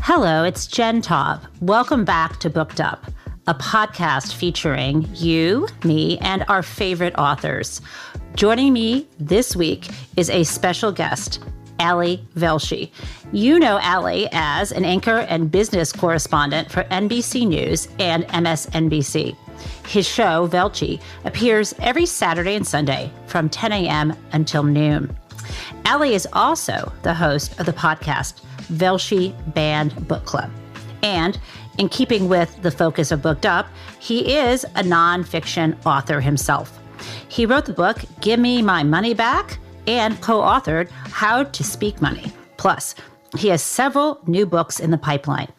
Hello, it's Jen Taub. Welcome back to Booked Up, a podcast featuring you, me, and our favorite authors. Joining me this week is a special guest, Ali Velshi. You know Ali as an anchor and business correspondent for NBC News and MSNBC. His show, Velshi, appears every Saturday and Sunday from 10 a.m. until noon. Ali is also the host of the podcast, Velshi Banned Book Club. And in keeping with the focus of Booked Up, he is a nonfiction author himself. He wrote the book, Gimme My Money Back, and co-authored How to Speak Money. Plus, he has several new books in the pipeline.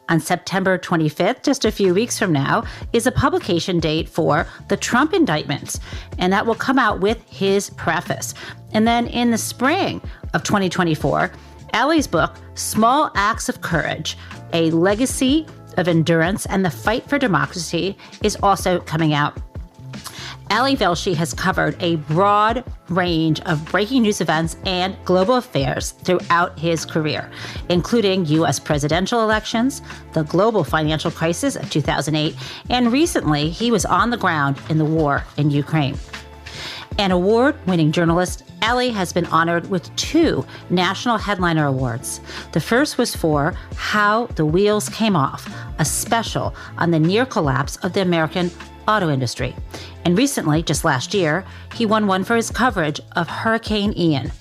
On September 25th, just a few weeks from now, is a publication date for the Trump Indictments, and that will come out with his preface. And then in the spring of 2024, Ali's book, Small Acts of Courage, A Legacy of Endurance and the Fight for Democracy, is also coming out. Ali Velshi has covered a broad range of breaking news events and global affairs throughout his career, including U.S. presidential elections, the global financial crisis of 2008, and recently he was on the ground in the war in Ukraine. An award-winning journalist, Ali has been honored with 2 National Headliner Awards. The first was for How the Wheels Came Off, a special on the near collapse of the American auto industry. And recently, just last year, he won one for his coverage of Hurricane Ian.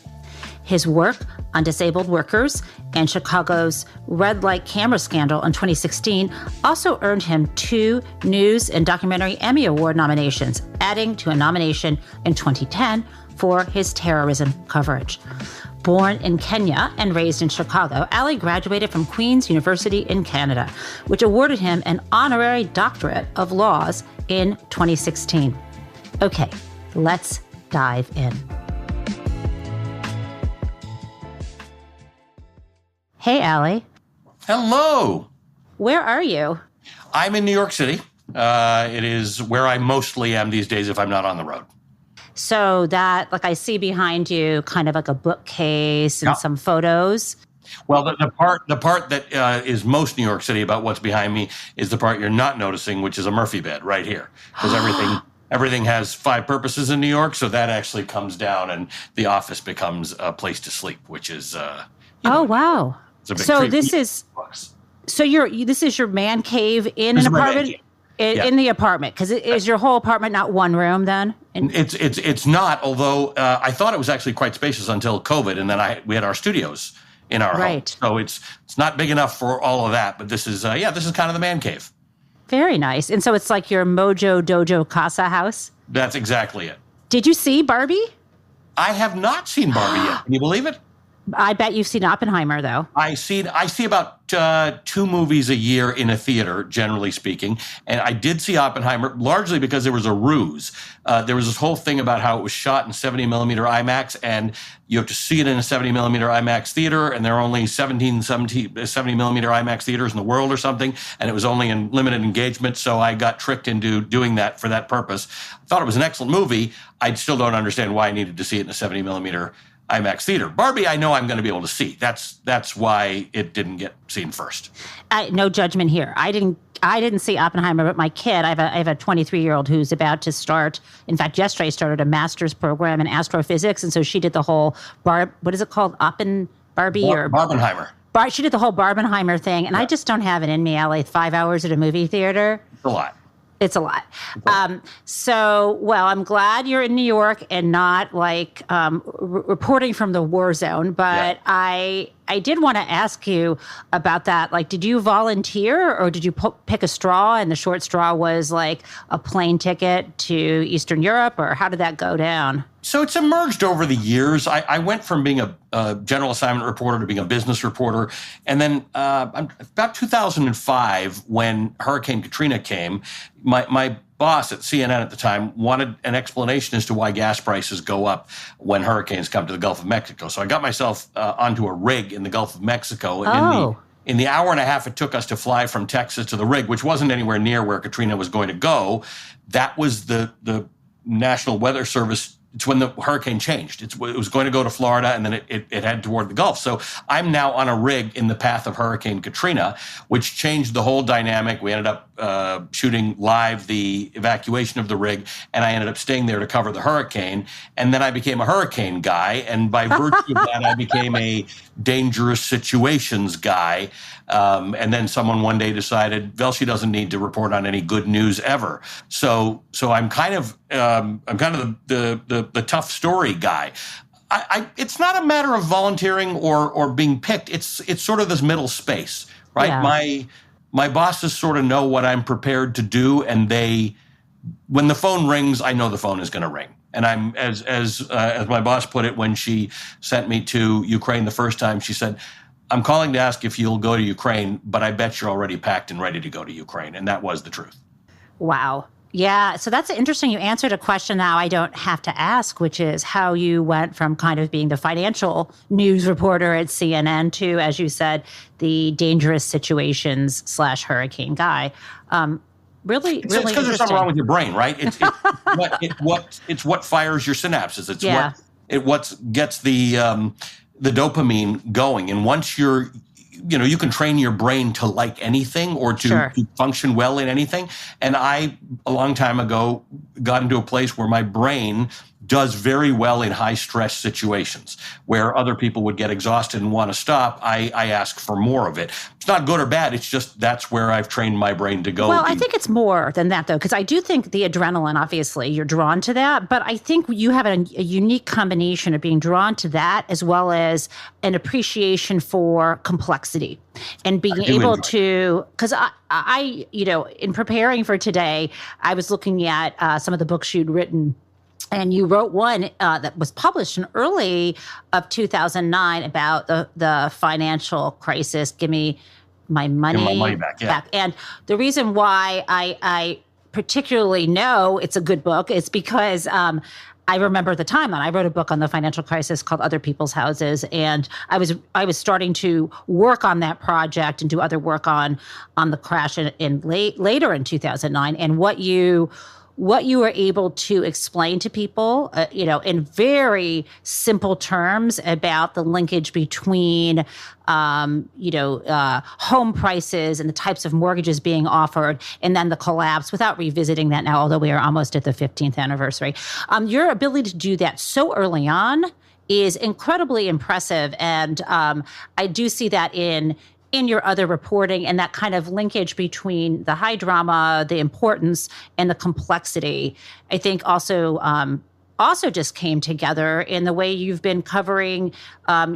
His work on disabled workers and Chicago's red light camera scandal in 2016 also earned him 2 News and Documentary Emmy Award nominations, adding to a nomination in 2010 for his terrorism coverage. Born in Kenya and raised in Chicago, Ali graduated from Queen's University in Canada, which awarded him an honorary doctorate of laws in 2016. Okay, let's dive in. Hey, Ali. Hello. Where are you? I'm in New York City. It is where I mostly am these days if I'm not on the road. So that, like I see behind you, kind of like a bookcase and some photos. Well, the part that is most New York City about what's behind me is the part you're not noticing, which is a Murphy bed right here. Because everything has 5 purposes in New York, so that actually comes down and the office becomes a place to sleep, which is wow. It's a big So treat. this is this is your man cave in an apartment? In the apartment, because is your whole apartment not one room then? It's not, although I thought it was actually quite spacious until COVID, and then we had our studios in our home. So it's not big enough for all of that, but this is kind of the man cave. Very nice. And so it's like your Mojo Dojo Casa house? That's exactly it. Did you see Barbie? I have not seen Barbie yet. Can you believe it? I bet you've seen Oppenheimer, though. I see about 2 movies a year in a theater, generally speaking. And I did see Oppenheimer largely because there was a ruse. There was this whole thing about how it was shot in 70 millimeter IMAX, and you have to see it in a 70 millimeter IMAX theater, and there are only 70 millimeter IMAX theaters in the world or something, and it was only in limited engagement. So I got tricked into doing that for that purpose. I thought it was an excellent movie. I still don't understand why I needed to see it in a 70 millimeter IMAX theater. Barbie, I know I'm going to be able to see. That's why it didn't get seen first. No judgment here. I didn't see Oppenheimer, but my kid, I have a 23-year-old who's about to start. In fact, yesterday started a master's program in astrophysics, and so she did the whole what is it called? Barbenheimer. She did the whole Barbenheimer thing, and I just don't have it in me. 5 hours at a movie theater. It's a lot. It's a lot. I'm glad you're in New York and not reporting from the war zone. But yeah. I did want to ask you about that. Did you volunteer or did you pick a straw and the short straw was like a plane ticket to Eastern Europe, or how did that go down? So it's emerged over the years. I went from being a general assignment reporter to being a business reporter. And then about 2005, when Hurricane Katrina came, my boss at CNN at the time wanted an explanation as to why gas prices go up when hurricanes come to the Gulf of Mexico. So I got myself onto a rig in the Gulf of Mexico. In the hour and a half it took us to fly from Texas to the rig, which wasn't anywhere near where Katrina was going to go, that was the National Weather Service it's when the hurricane changed. It was going to go to Florida, and then it headed toward the Gulf. So I'm now on a rig in the path of Hurricane Katrina, which changed the whole dynamic. We ended up shooting live the evacuation of the rig, and I ended up staying there to cover the hurricane. And then I became a hurricane guy, and by virtue of that, I became a dangerous situations guy. And then someone one day decided Velshi doesn't need to report on any good news ever. So I'm kind of the tough story guy. It's not a matter of volunteering or being picked. It's sort of this middle space, right? Yeah. My bosses sort of know what I'm prepared to do, and when the phone rings, I know the phone is going to ring. And I'm as my boss put it when she sent me to Ukraine the first time, she said, "I'm calling to ask if you'll go to Ukraine, but I bet you're already packed and ready to go to Ukraine." And that was the truth. Wow. Yeah. So that's interesting. You answered a question now I don't have to ask, which is how you went from kind of being the financial news reporter at CNN to, as you said, the dangerous situations / hurricane guy. Really it's because there's something wrong with your brain, right? It's what fires your synapses. It's what gets the dopamine going. And once you can train your brain to like anything or to function well in anything. And I, a long time ago, got into a place where my brain does very well in high stress situations where other people would get exhausted and want to stop. I ask for more of it. It's not good or bad. It's just that's where I've trained my brain to go. Well, I think it's more than that, though, because I do think the adrenaline, obviously, you're drawn to that. But I think you have a unique combination of being drawn to that as well as an appreciation for complexity and being able to, because I, in preparing for today, I was looking at some of the books you'd written. And you wrote one that was published in early of 2009 about the financial crisis. Gimme My Money Back. Yeah. And the reason why I particularly know it's a good book is because I remember the time that I wrote a book on the financial crisis called Other People's Houses, and I was starting to work on that project and do other work on the crash later in 2009, and what you were able to explain to people, in very simple terms about the linkage between, home prices and the types of mortgages being offered, and then the collapse, without revisiting that now, although we are almost at the 15th anniversary. Your ability to do that so early on is incredibly impressive. And I do see that in your other reporting, and that kind of linkage between the high drama, the importance, and the complexity, I think also just came together in the way you've been covering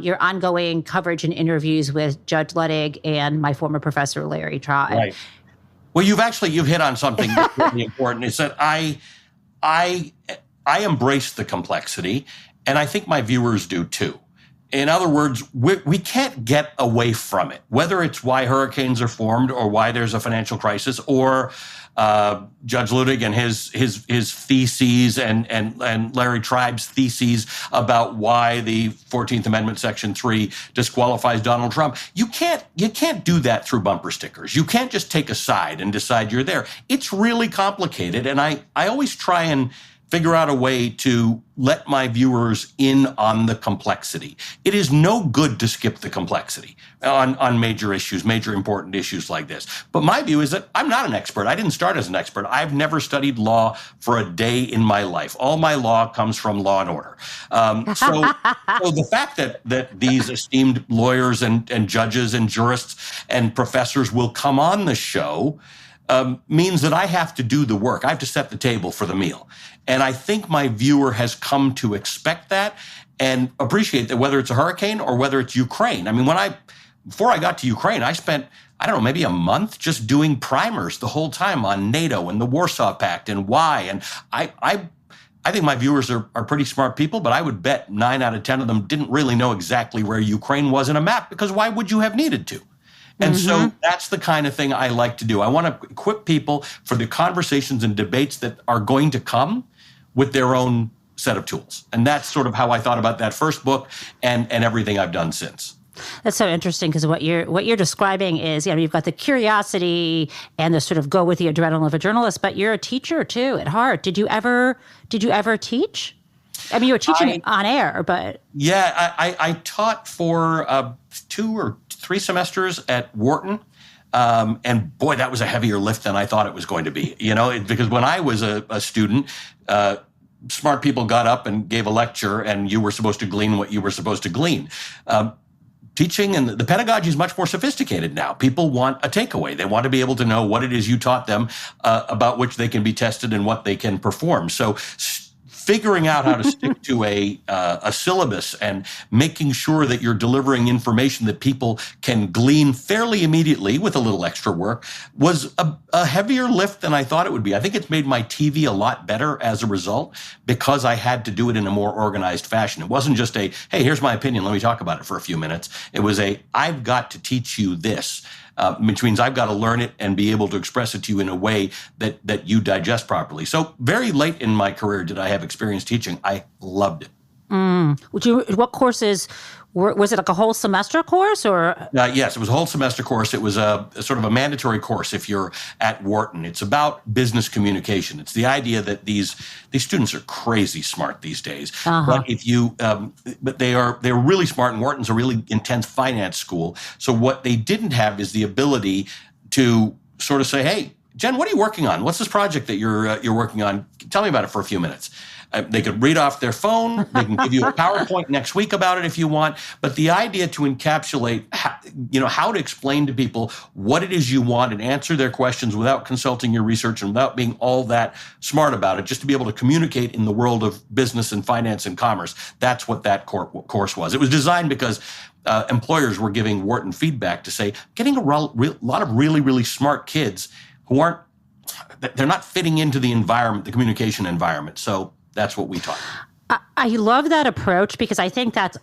your ongoing coverage and interviews with Judge Luttig and my former professor, Larry Taub. Right. Well, you've hit on something that's really important. Is that I embrace the complexity, and I think my viewers do too. In other words, we can't get away from it, whether it's why hurricanes are formed or why there's a financial crisis, or Judge Luttig and his theses and Larry Tribe's theses about why the 14th Amendment Section 3 disqualifies Donald Trump. You can't do that through bumper stickers. You can't just take a side and decide you're there. It's really complicated, and I always try and figure out a way to let my viewers in on the complexity. It is no good to skip the complexity on major issues, major important issues like this. But my view is that I'm not an expert. I didn't start as an expert. I've never studied law for a day in my life. All my law comes from Law and Order. So the fact that these esteemed lawyers and judges and jurists and professors will come on the show means that I have to do the work. I have to set the table for the meal. And I think my viewer has come to expect that and appreciate that, whether it's a hurricane or whether it's Ukraine. I mean, before I got to Ukraine, I spent, maybe a month just doing primers the whole time on NATO and the Warsaw Pact and why. And I think my viewers are pretty smart people, but I would bet 9 out of 10 of them didn't really know exactly where Ukraine was in a map, because why would you have needed to? And so that's the kind of thing I like to do. I want to equip people for the conversations and debates that are going to come with their own set of tools. And that's sort of how I thought about that first book and everything I've done since. That's so interesting, because what you're describing is, you've got the curiosity and the sort of go with the adrenaline of a journalist, but you're a teacher too at heart. Did you ever teach? I mean, you were teaching on air, but... Yeah, I taught for 2 or 3 semesters at Wharton. And boy, that was a heavier lift than I thought it was going to be, because when I was a student, smart people got up and gave a lecture and you were supposed to glean what you were supposed to glean. Teaching and the pedagogy is much more sophisticated now. People want a takeaway. They want to be able to know what it is you taught them, about which they can be tested and what they can perform. So figuring out how to stick to a syllabus and making sure that you're delivering information that people can glean fairly immediately with a little extra work was a heavier lift than I thought it would be. I think it's made my TV a lot better as a result because I had to do it in a more organized fashion. It wasn't just hey, here's my opinion, let me talk about it for a few minutes. It was I've got to teach you this. Which means I've got to learn it and be able to express it to you in a way that you digest properly. So very late in my career did I have experience teaching. I loved it. What courses, was it like a whole semester course or? Yes, it was a whole semester course. It was a sort of a mandatory course if you're at Wharton. It's about business communication. It's the idea that these students are crazy smart these days. But but they're really smart, and Wharton's a really intense finance school. So what they didn't have is the ability to sort of say, hey, Jen, what are you working on? What's this project that you're working on? Tell me about it for a few minutes. They could read off their phone. They can give you a PowerPoint next week about it if you want. But the idea to encapsulate, how to explain to people what it is you want and answer their questions without consulting your research and without being all that smart about it, just to be able to communicate in the world of business and finance and commerce. That's what that course was. It was designed because employers were giving Wharton feedback to say, getting a lot of really, really smart kids who they're not fitting into the environment, the communication environment. So that's what we taught. I love that approach because I think that's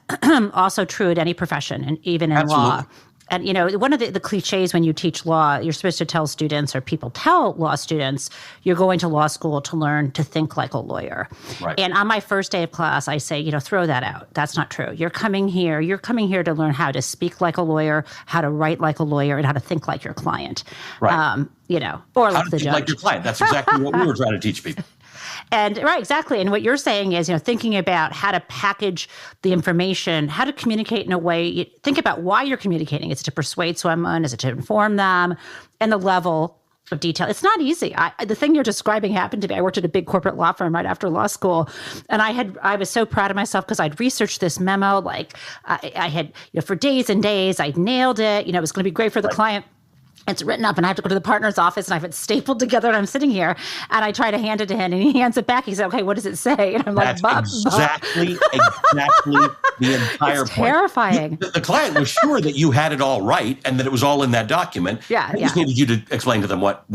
also true at any profession and even in Absolutely. law. And, one of the cliches when you teach law, you're supposed to tell students, or people tell law students, you're going to law school to learn to think like a lawyer. Right. And on my first day of class, I say, throw that out. That's not true. You're coming here to learn how to speak like a lawyer, how to write like a lawyer, and how to think like your client. Right. Or how like to the think judge. like your client. That's exactly what we were trying to teach people. And right, exactly. And what you're saying is, thinking about how to package the information, how to communicate in a way, think about why you're communicating. Is it to persuade someone? Is it to inform them? And the level of detail. It's not easy. The thing you're describing happened to me. I worked at a big corporate law firm right after law school. And I was so proud of myself because I'd researched this memo. Like I had, for days and days, I nailed it. It was going to be great for the client. It's written up and I have to go to the partner's office and I have it stapled together and I'm sitting here and I try to hand it to him and he hands it back. He said, okay, what does it say? And I'm like, exactly the entire it's point. Terrifying. The client was sure that you had it all right and that it was all in that document. Yeah. I just needed you to explain to them what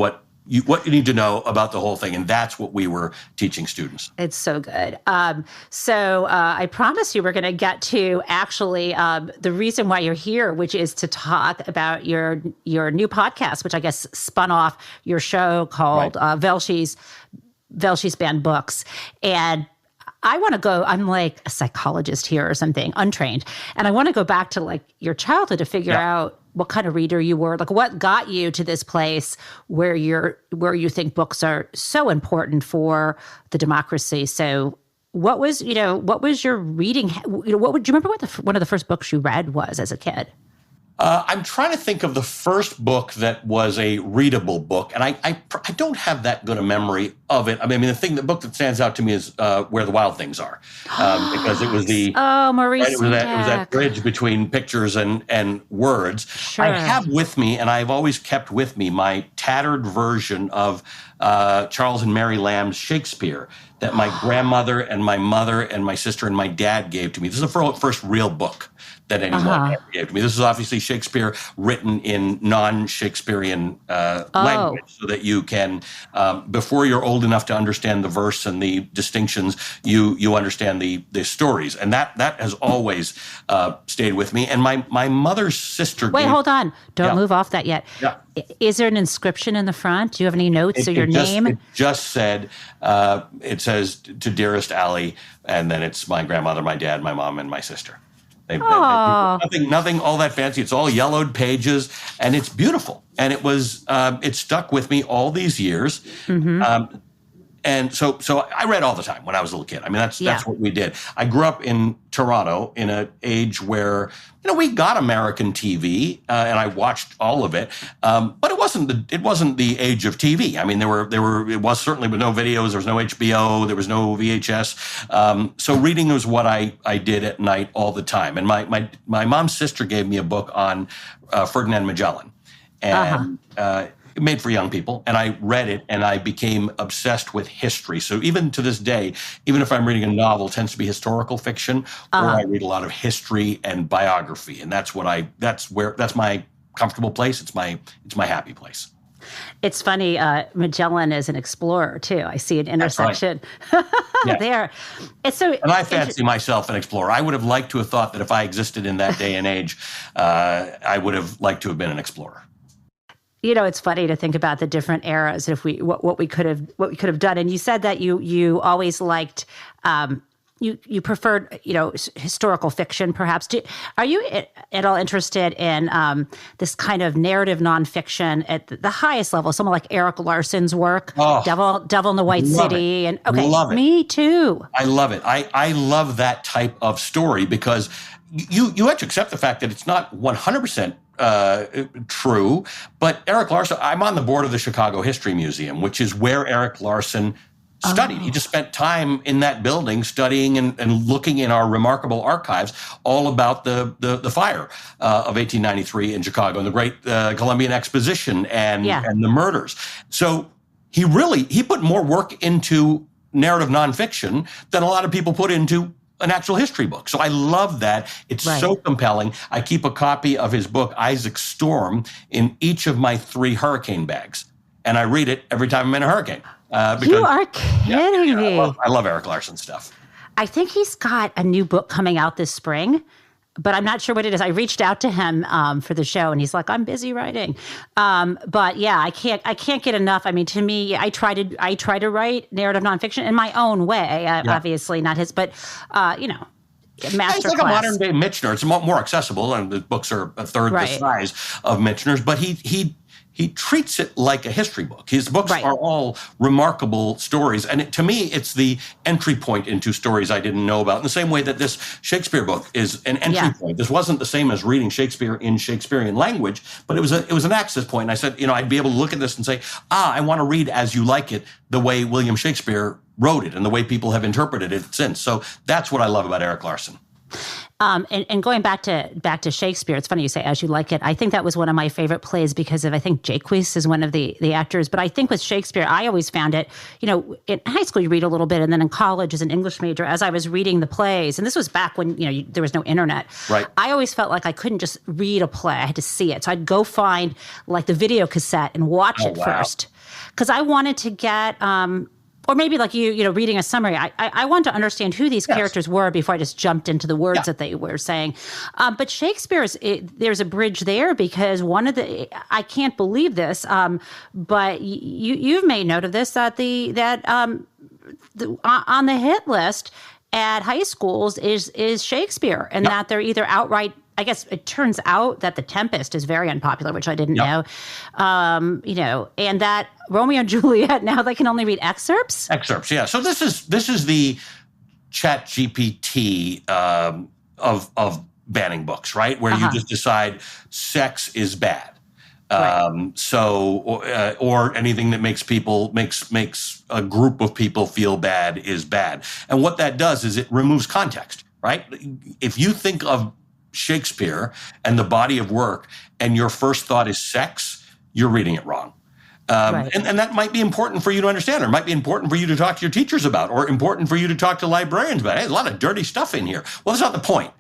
you need to know about the whole thing. And that's what we were teaching students. It's so good. So I promised you we're going to get to actually the reason why you're here, which is to talk about your new podcast, which I guess spun off your show called Velshi's Banned Books. And I want to go, I'm like a psychologist here or something, untrained. And I want to go back to like your childhood to figure out what kind of reader you were, like what got you to this place where you think books are so important for the democracy. So what was your reading? Do you remember what one of the first books you read was as a kid? I'm trying to think of the first book that was a readable book, and I don't have that good a memory of it. I mean, the book that stands out to me is Where the Wild Things Are, because it was Maurice. It was that bridge between pictures and words. Sure. I have with me, and I've always kept with me, my tattered version of Charles and Mary Lamb's Shakespeare that my grandmother and my mother and my sister and my dad gave to me. This is the first real book that anyone ever gave to me. This is obviously Shakespeare written in non-Shakespearean language so that you can, before you're old enough to understand the verse and the distinctions, you understand the stories. And that has always stayed with me. And my mother's sister hold on. Don't move off that yet. Yeah. Is there an inscription in the front? Do you have any notes or your name? It just said, it says, to dearest Ali, and then it's my grandmother, my dad, my mom, and my sister. Nothing all that fancy. It's all yellowed pages, and it's beautiful. And it stuck with me all these years. Mm-hmm. And so I read all the time when I was a little kid. I mean, that's what we did. I grew up in Toronto in an age where, we got American TV, and I watched all of it. But it wasn't the age of TV. I mean, it was certainly with no videos. There was no HBO. There was no VHS. So reading was what I did at night all the time. And my mom's sister gave me a book on Ferdinand Magellan, and made for young people, and I read it, and I became obsessed with history. So even to this day, even if I'm reading a novel, it tends to be historical fiction, or I read a lot of history and biography, and that's my comfortable place. It's my happy place. It's funny. Magellan is an explorer too. I see an intersection there. It's so, and I fancy myself an explorer. I would have liked to have thought that if I existed in that day and age, I would have liked to have been an explorer. It's funny to think about the different eras. If what we could have done, and you said that you always liked. You preferred, historical fiction, perhaps. Are you at all interested in this kind of narrative nonfiction at the highest level? Someone like Erik Larson's work, Devil in the White City, and love it. Me too. I love it. I love that type of story because you have to accept the fact that it's not 100% true. But Erik Larson, I'm on the board of the Chicago History Museum, which is where Erik Larson studied. He just spent time in that building studying and looking in our remarkable archives all about the fire of 1893 in Chicago and the Great Columbian Exposition and the murders. So he put more work into narrative nonfiction than a lot of people put into an actual history book. So I love that. It's so compelling. I keep a copy of his book, Isaac Storm, in each of my 3 hurricane bags. And I read it every time I'm in a hurricane. Because, you are kidding me. I love Erik Larson stuff. I think he's got a new book coming out this spring, but I'm not sure what it is. I reached out to him for the show, and he's like, "I'm busy writing." But yeah, I can't get enough. I mean, to me, I try to write narrative nonfiction in my own way. Obviously, not his, but master It's like a modern day Michener. It's more accessible, and the books are a third the size of Michener's. But he treats it like a history book. His books are all remarkable stories. And to me, it's the entry point into stories I didn't know about. In the same way that this Shakespeare book is an entry point. This wasn't the same as reading Shakespeare in Shakespearean language, but it was an access point. And I said, I'd be able to look at this and say, I want to read As You Like It the way William Shakespeare wrote it and the way people have interpreted it since. So that's what I love about Erik Larson. And going back to Shakespeare, it's funny you say As You Like It. I think that was one of my favorite plays because I think Jaques is one of the actors. But I think with Shakespeare, I always found it, in high school you read a little bit, and then in college as an English major, as I was reading the plays, and this was back when there was no internet. Right. I always felt like I couldn't just read a play; I had to see it. So I'd go find like the video cassette and watch it first, because I wanted to get. Or maybe like you reading a summary. I want to understand who these characters were before I just jumped into the words that they were saying. But Shakespeare's, there's a bridge there because I can't believe this, but you've made note of this, that on the hit list at high schools is Shakespeare, and that they're either outright. I guess it turns out that The Tempest is very unpopular, which I didn't know. And that Romeo and Juliet, now they can only read excerpts. Excerpts, yeah. So this is the Chat GPT of banning books, right? Where you just decide sex is bad. Or anything that makes a group of people feel bad is bad. And what that does is it removes context, right? If you think of Shakespeare and the body of work and your first thought is sex, you're reading it wrong. And that might be important for you to understand, or might be important for you to talk to your teachers about, or important for you to talk to librarians about. Hey, there's a lot of dirty stuff in here. Well, that's not the point.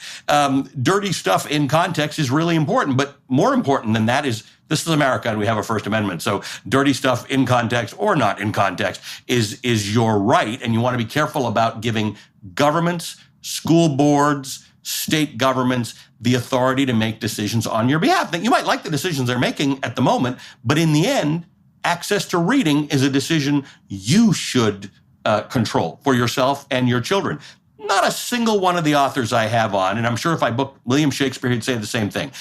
Dirty stuff in context is really important, but more important than that is this is America and we have a First Amendment. So dirty stuff in context or not in context is your right. And you want to be careful about giving governments, school boards, state governments the authority to make decisions on your behalf. You might like the decisions they're making at the moment, but in the end, access to reading is a decision you should control for yourself and your children. Not a single one of the authors I have on, and I'm sure if I booked William Shakespeare, he'd say the same thing.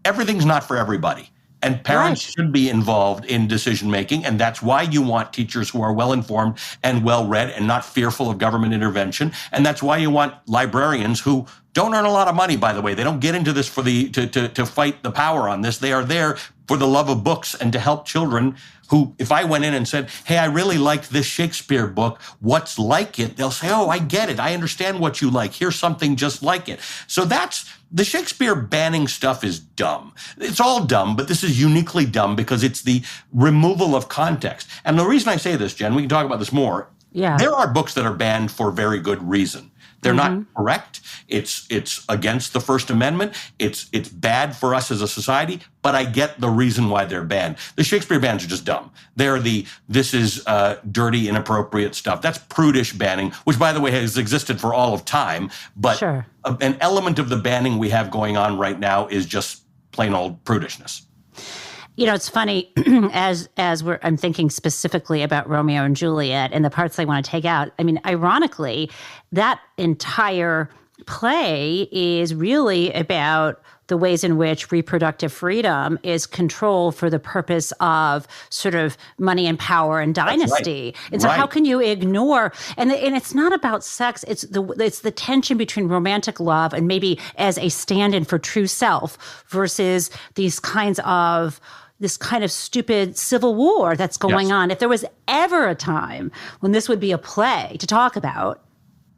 Everything's not for everybody. And parents should be involved in decision making. And that's why you want teachers who are well informed and well read and not fearful of government intervention. And that's why you want librarians who don't earn a lot of money, by the way. They don't get into this for to fight the power on this. They are there for the love of books and to help children who, if I went in and said, hey, I really liked this Shakespeare book, what's like it? They'll say, oh, I get it. I understand what you like. Here's something just like it. So the Shakespeare banning stuff is dumb. It's all dumb, but this is uniquely dumb because it's the removal of context. And the reason I say this, Jen, we can talk about this more. Yeah. There are books that are banned for very good reason. They're not correct. It's against the First Amendment. It's bad for us as a society, but I get the reason why they're banned. The Shakespeare bans are just dumb. They're this is dirty, inappropriate stuff. That's prudish banning, which, by the way, has existed for all of time. But an element of the banning we have going on right now is just plain old prudishness. You know, it's funny as I'm thinking specifically about Romeo and Juliet and the parts I want to take out. I mean, ironically, that entire play is really about the ways in which reproductive freedom is controlled for the purpose of sort of money and power and dynasty. And so how can you ignore, and it's not about sex, it's the tension between romantic love and maybe as a stand-in for true self versus this kind of stupid civil war that's going on. If there was ever a time when this would be a play to talk about.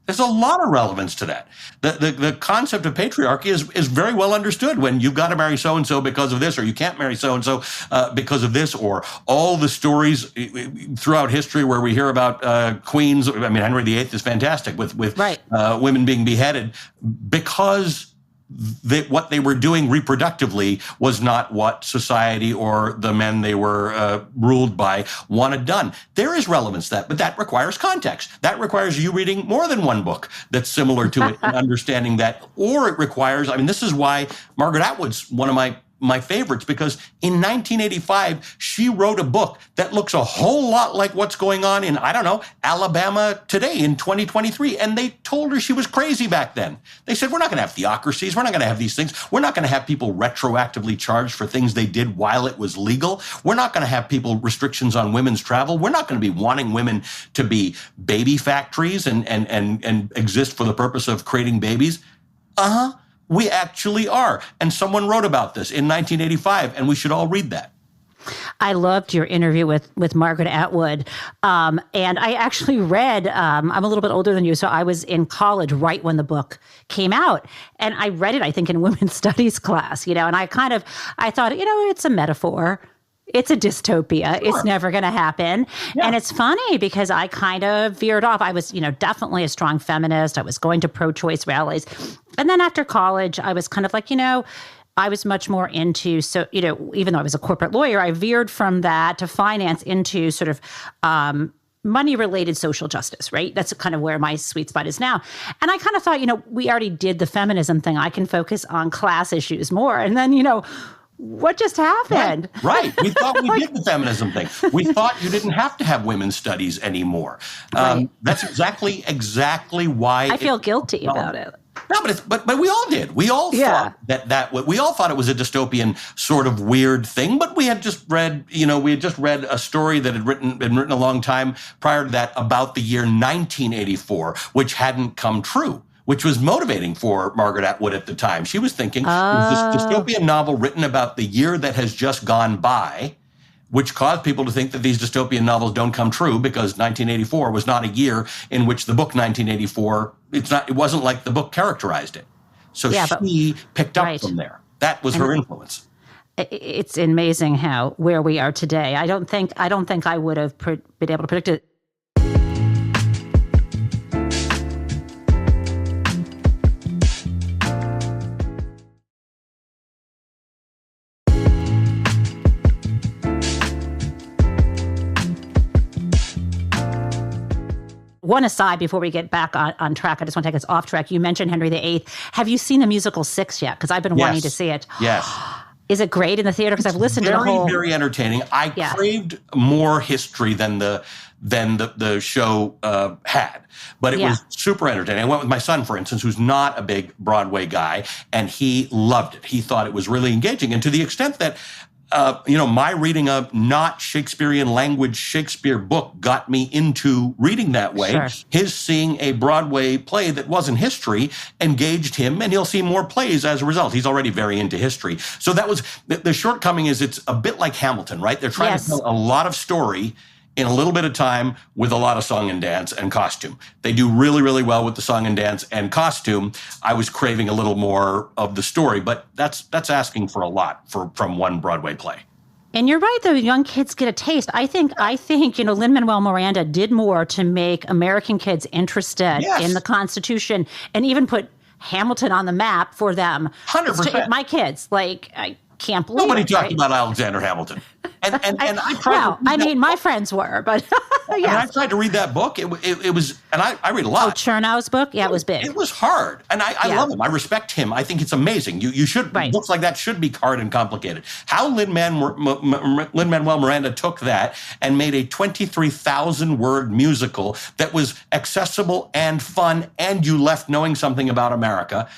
There's a lot of relevance to that. The concept of patriarchy is very well understood when you've got to marry so-and-so because of this, or you can't marry so-and-so because of this, or all the stories throughout history where we hear about queens. I mean, Henry VIII is fantastic with women being beheaded because what they were doing reproductively was not what society or the men they were ruled by wanted done. There is relevance to that, but that requires context. That requires you reading more than one book that's similar to it and understanding that. Or it requires, I mean, this is why Margaret Atwood's one of my favorites, because in 1985, she wrote a book that looks a whole lot like what's going on in, I don't know, Alabama today in 2023. And they told her she was crazy back then. They said, we're not going to have theocracies. We're not going to have these things. We're not going to have people retroactively charged for things they did while it was legal. We're not going to have restrictions on women's travel. We're not going to be wanting women to be baby factories and exist for the purpose of creating babies. We actually are. And someone wrote about this in 1985, and we should all read that. I loved your interview with Margaret Atwood. And I actually read, I'm a little bit older than you, so I was in college right when the book came out. And I read it, I think, in women's studies class, and I thought, it's a metaphor. It's a dystopia. Sure. It's never going to happen. Yeah. And it's funny because I kind of veered off. I was, definitely a strong feminist. I was going to pro-choice rallies. And then after college, I was kind of like, I was much more into, even though I was a corporate lawyer, I veered from that to finance into sort of money-related social justice, right? That's kind of where my sweet spot is now. And I kind of thought, we already did the feminism thing. I can focus on class issues more. And then, what just happened? Right. We thought we did the feminism thing. We thought you didn't have to have women's studies anymore. That's exactly why I feel guilty about it. No, but we all did. We all thought we all thought it was a dystopian sort of weird thing. But we had just read, a story that had been written a long time prior to that about the year 1984, which hadn't come true, which was motivating for Margaret Atwood at the time. She was thinking, there's this dystopian novel written about the year that has just gone by, which caused people to think that these dystopian novels don't come true because 1984 was not a year in which the book 1984, it wasn't like the book characterized it. So she picked up from there. That was her influence. It's amazing where we are today. I don't think I would have been able to predict it. One aside before we get back on track, I just want to take us off track. You mentioned Henry VIII. Have you seen the musical Six yet? Because I've been wanting to see it. Yes. Is it great in the theater? Because I've listened to the whole... Very entertaining. I craved more history than the show had. But it was super entertaining. I went with my son, for instance, who's not a big Broadway guy, and he loved it. He thought it was really engaging. And to the extent that My reading of not Shakespearean language Shakespeare book got me into reading that way. Sure. His seeing a Broadway play that wasn't history engaged him, and he'll see more plays as a result. He's already very into history. So that was the shortcoming is it's a bit like Hamilton, right? They're trying to tell a lot of story in a little bit of time with a lot of song and dance and costume. They do really, really well with the song and dance and costume. I was craving a little more of the story, but that's asking for a lot from one Broadway play. And you're right, though, young kids get a taste. I think, Lin-Manuel Miranda did more to make American kids interested in the Constitution and even put Hamilton on the map for them. 100%. My kids, I can't believe Nobody it. talked about Alexander Hamilton. And I tried my friends were, but and I tried to read that book. It was, and I read a lot. Oh, Chernow's book? Yeah, it was big. It was hard. And I love him. I respect him. I think it's amazing. You should, books like that should be hard and complicated. How Lin-Manuel Miranda took that and made a 23,000 word musical that was accessible and fun, and you left knowing something about America,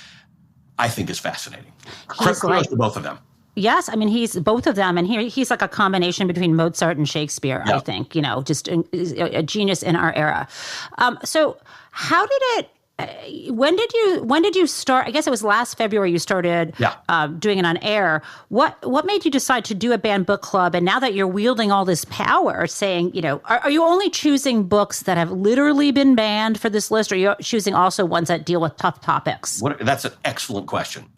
I think is fascinating. Kudos to both of them. Yes, he's both of them, and he's like a combination between Mozart and Shakespeare. I think just a genius in our era. So, how did it? When did you start? I guess it was last February you started doing it on air. What made you decide to do a banned book club? And now that you're wielding all this power, saying are you only choosing books that have literally been banned for this list, or are you choosing also ones that deal with tough topics? That's an excellent question.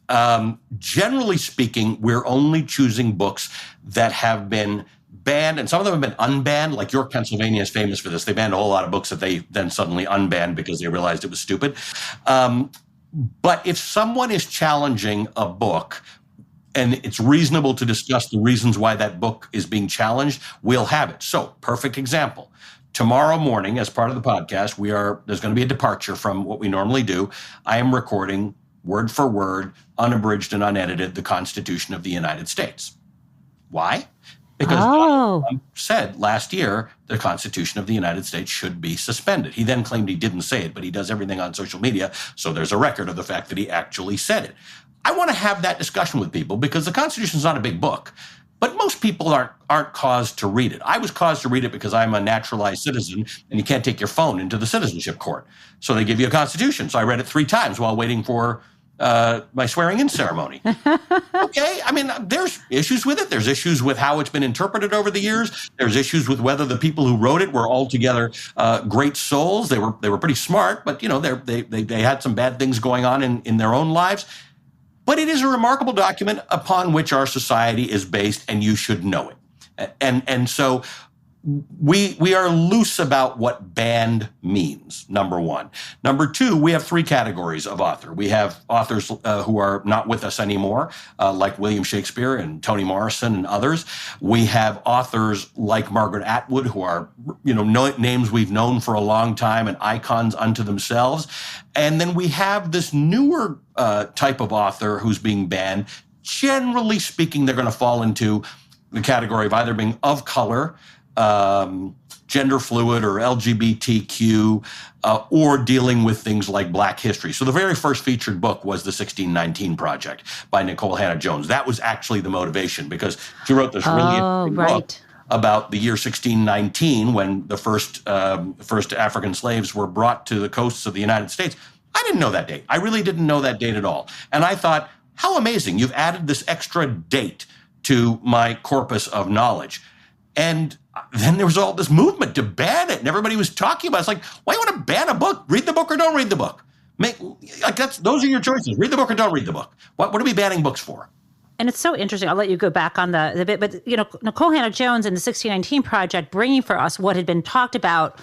Generally speaking, we're only choosing books that have been banned, and some of them have been unbanned. Like York, Pennsylvania is famous for this. They banned a whole lot of books that they then suddenly unbanned because they realized it was stupid. But if someone is challenging a book and it's reasonable to discuss the reasons why that book is being challenged, we'll have it. So, perfect example. Tomorrow morning, as part of the podcast, there's going to be a departure from what we normally do. I am recording word for word, unabridged and unedited, the Constitution of the United States. Why? Because Trump said last year the Constitution of the United States should be suspended. He then claimed he didn't say it, but he does everything on social media, so there's a record of the fact that he actually said it. I want to have that discussion with people because the Constitution is not a big book, but most people aren't caused to read it. I was caused to read it because I'm a naturalized citizen, and you can't take your phone into the citizenship court. So they give you a Constitution. So I read it 3 times while waiting for my swearing-in ceremony. Okay, there's issues with it. There's issues with how it's been interpreted over the years. There's issues with whether the people who wrote it were altogether great souls. They were pretty smart, but they had some bad things going on in their own lives. But it is a remarkable document upon which our society is based, and you should know it. And so we are loose about what banned means, number one. Number two, we have 3 categories of author. We have authors who are not with us anymore, like William Shakespeare and Toni Morrison and others. We have authors like Margaret Atwood, who are names we've known for a long time and icons unto themselves. And then we have this newer type of author who's being banned. Generally speaking, they're going to fall into the category of either being of color, gender fluid or LGBTQ, or dealing with things like Black history. So the very first featured book was The 1619 Project by Nicole Hannah-Jones. That was actually the motivation because she wrote this really interesting book about the year 1619 when the first African slaves were brought to the coasts of the United States. I didn't know that date. I really didn't know that date at all. And I thought, how amazing. You've added this extra date to my corpus of knowledge. And then there was all this movement to ban it, and everybody was talking about it. It's like, why do you want to ban a book? Read the book or don't read the book. Those are your choices. Read the book or don't read the book. What are we banning books for? And it's so interesting. I'll let you go back on the bit, but Nicole Hannah-Jones and the 1619 Project bringing for us what had been talked about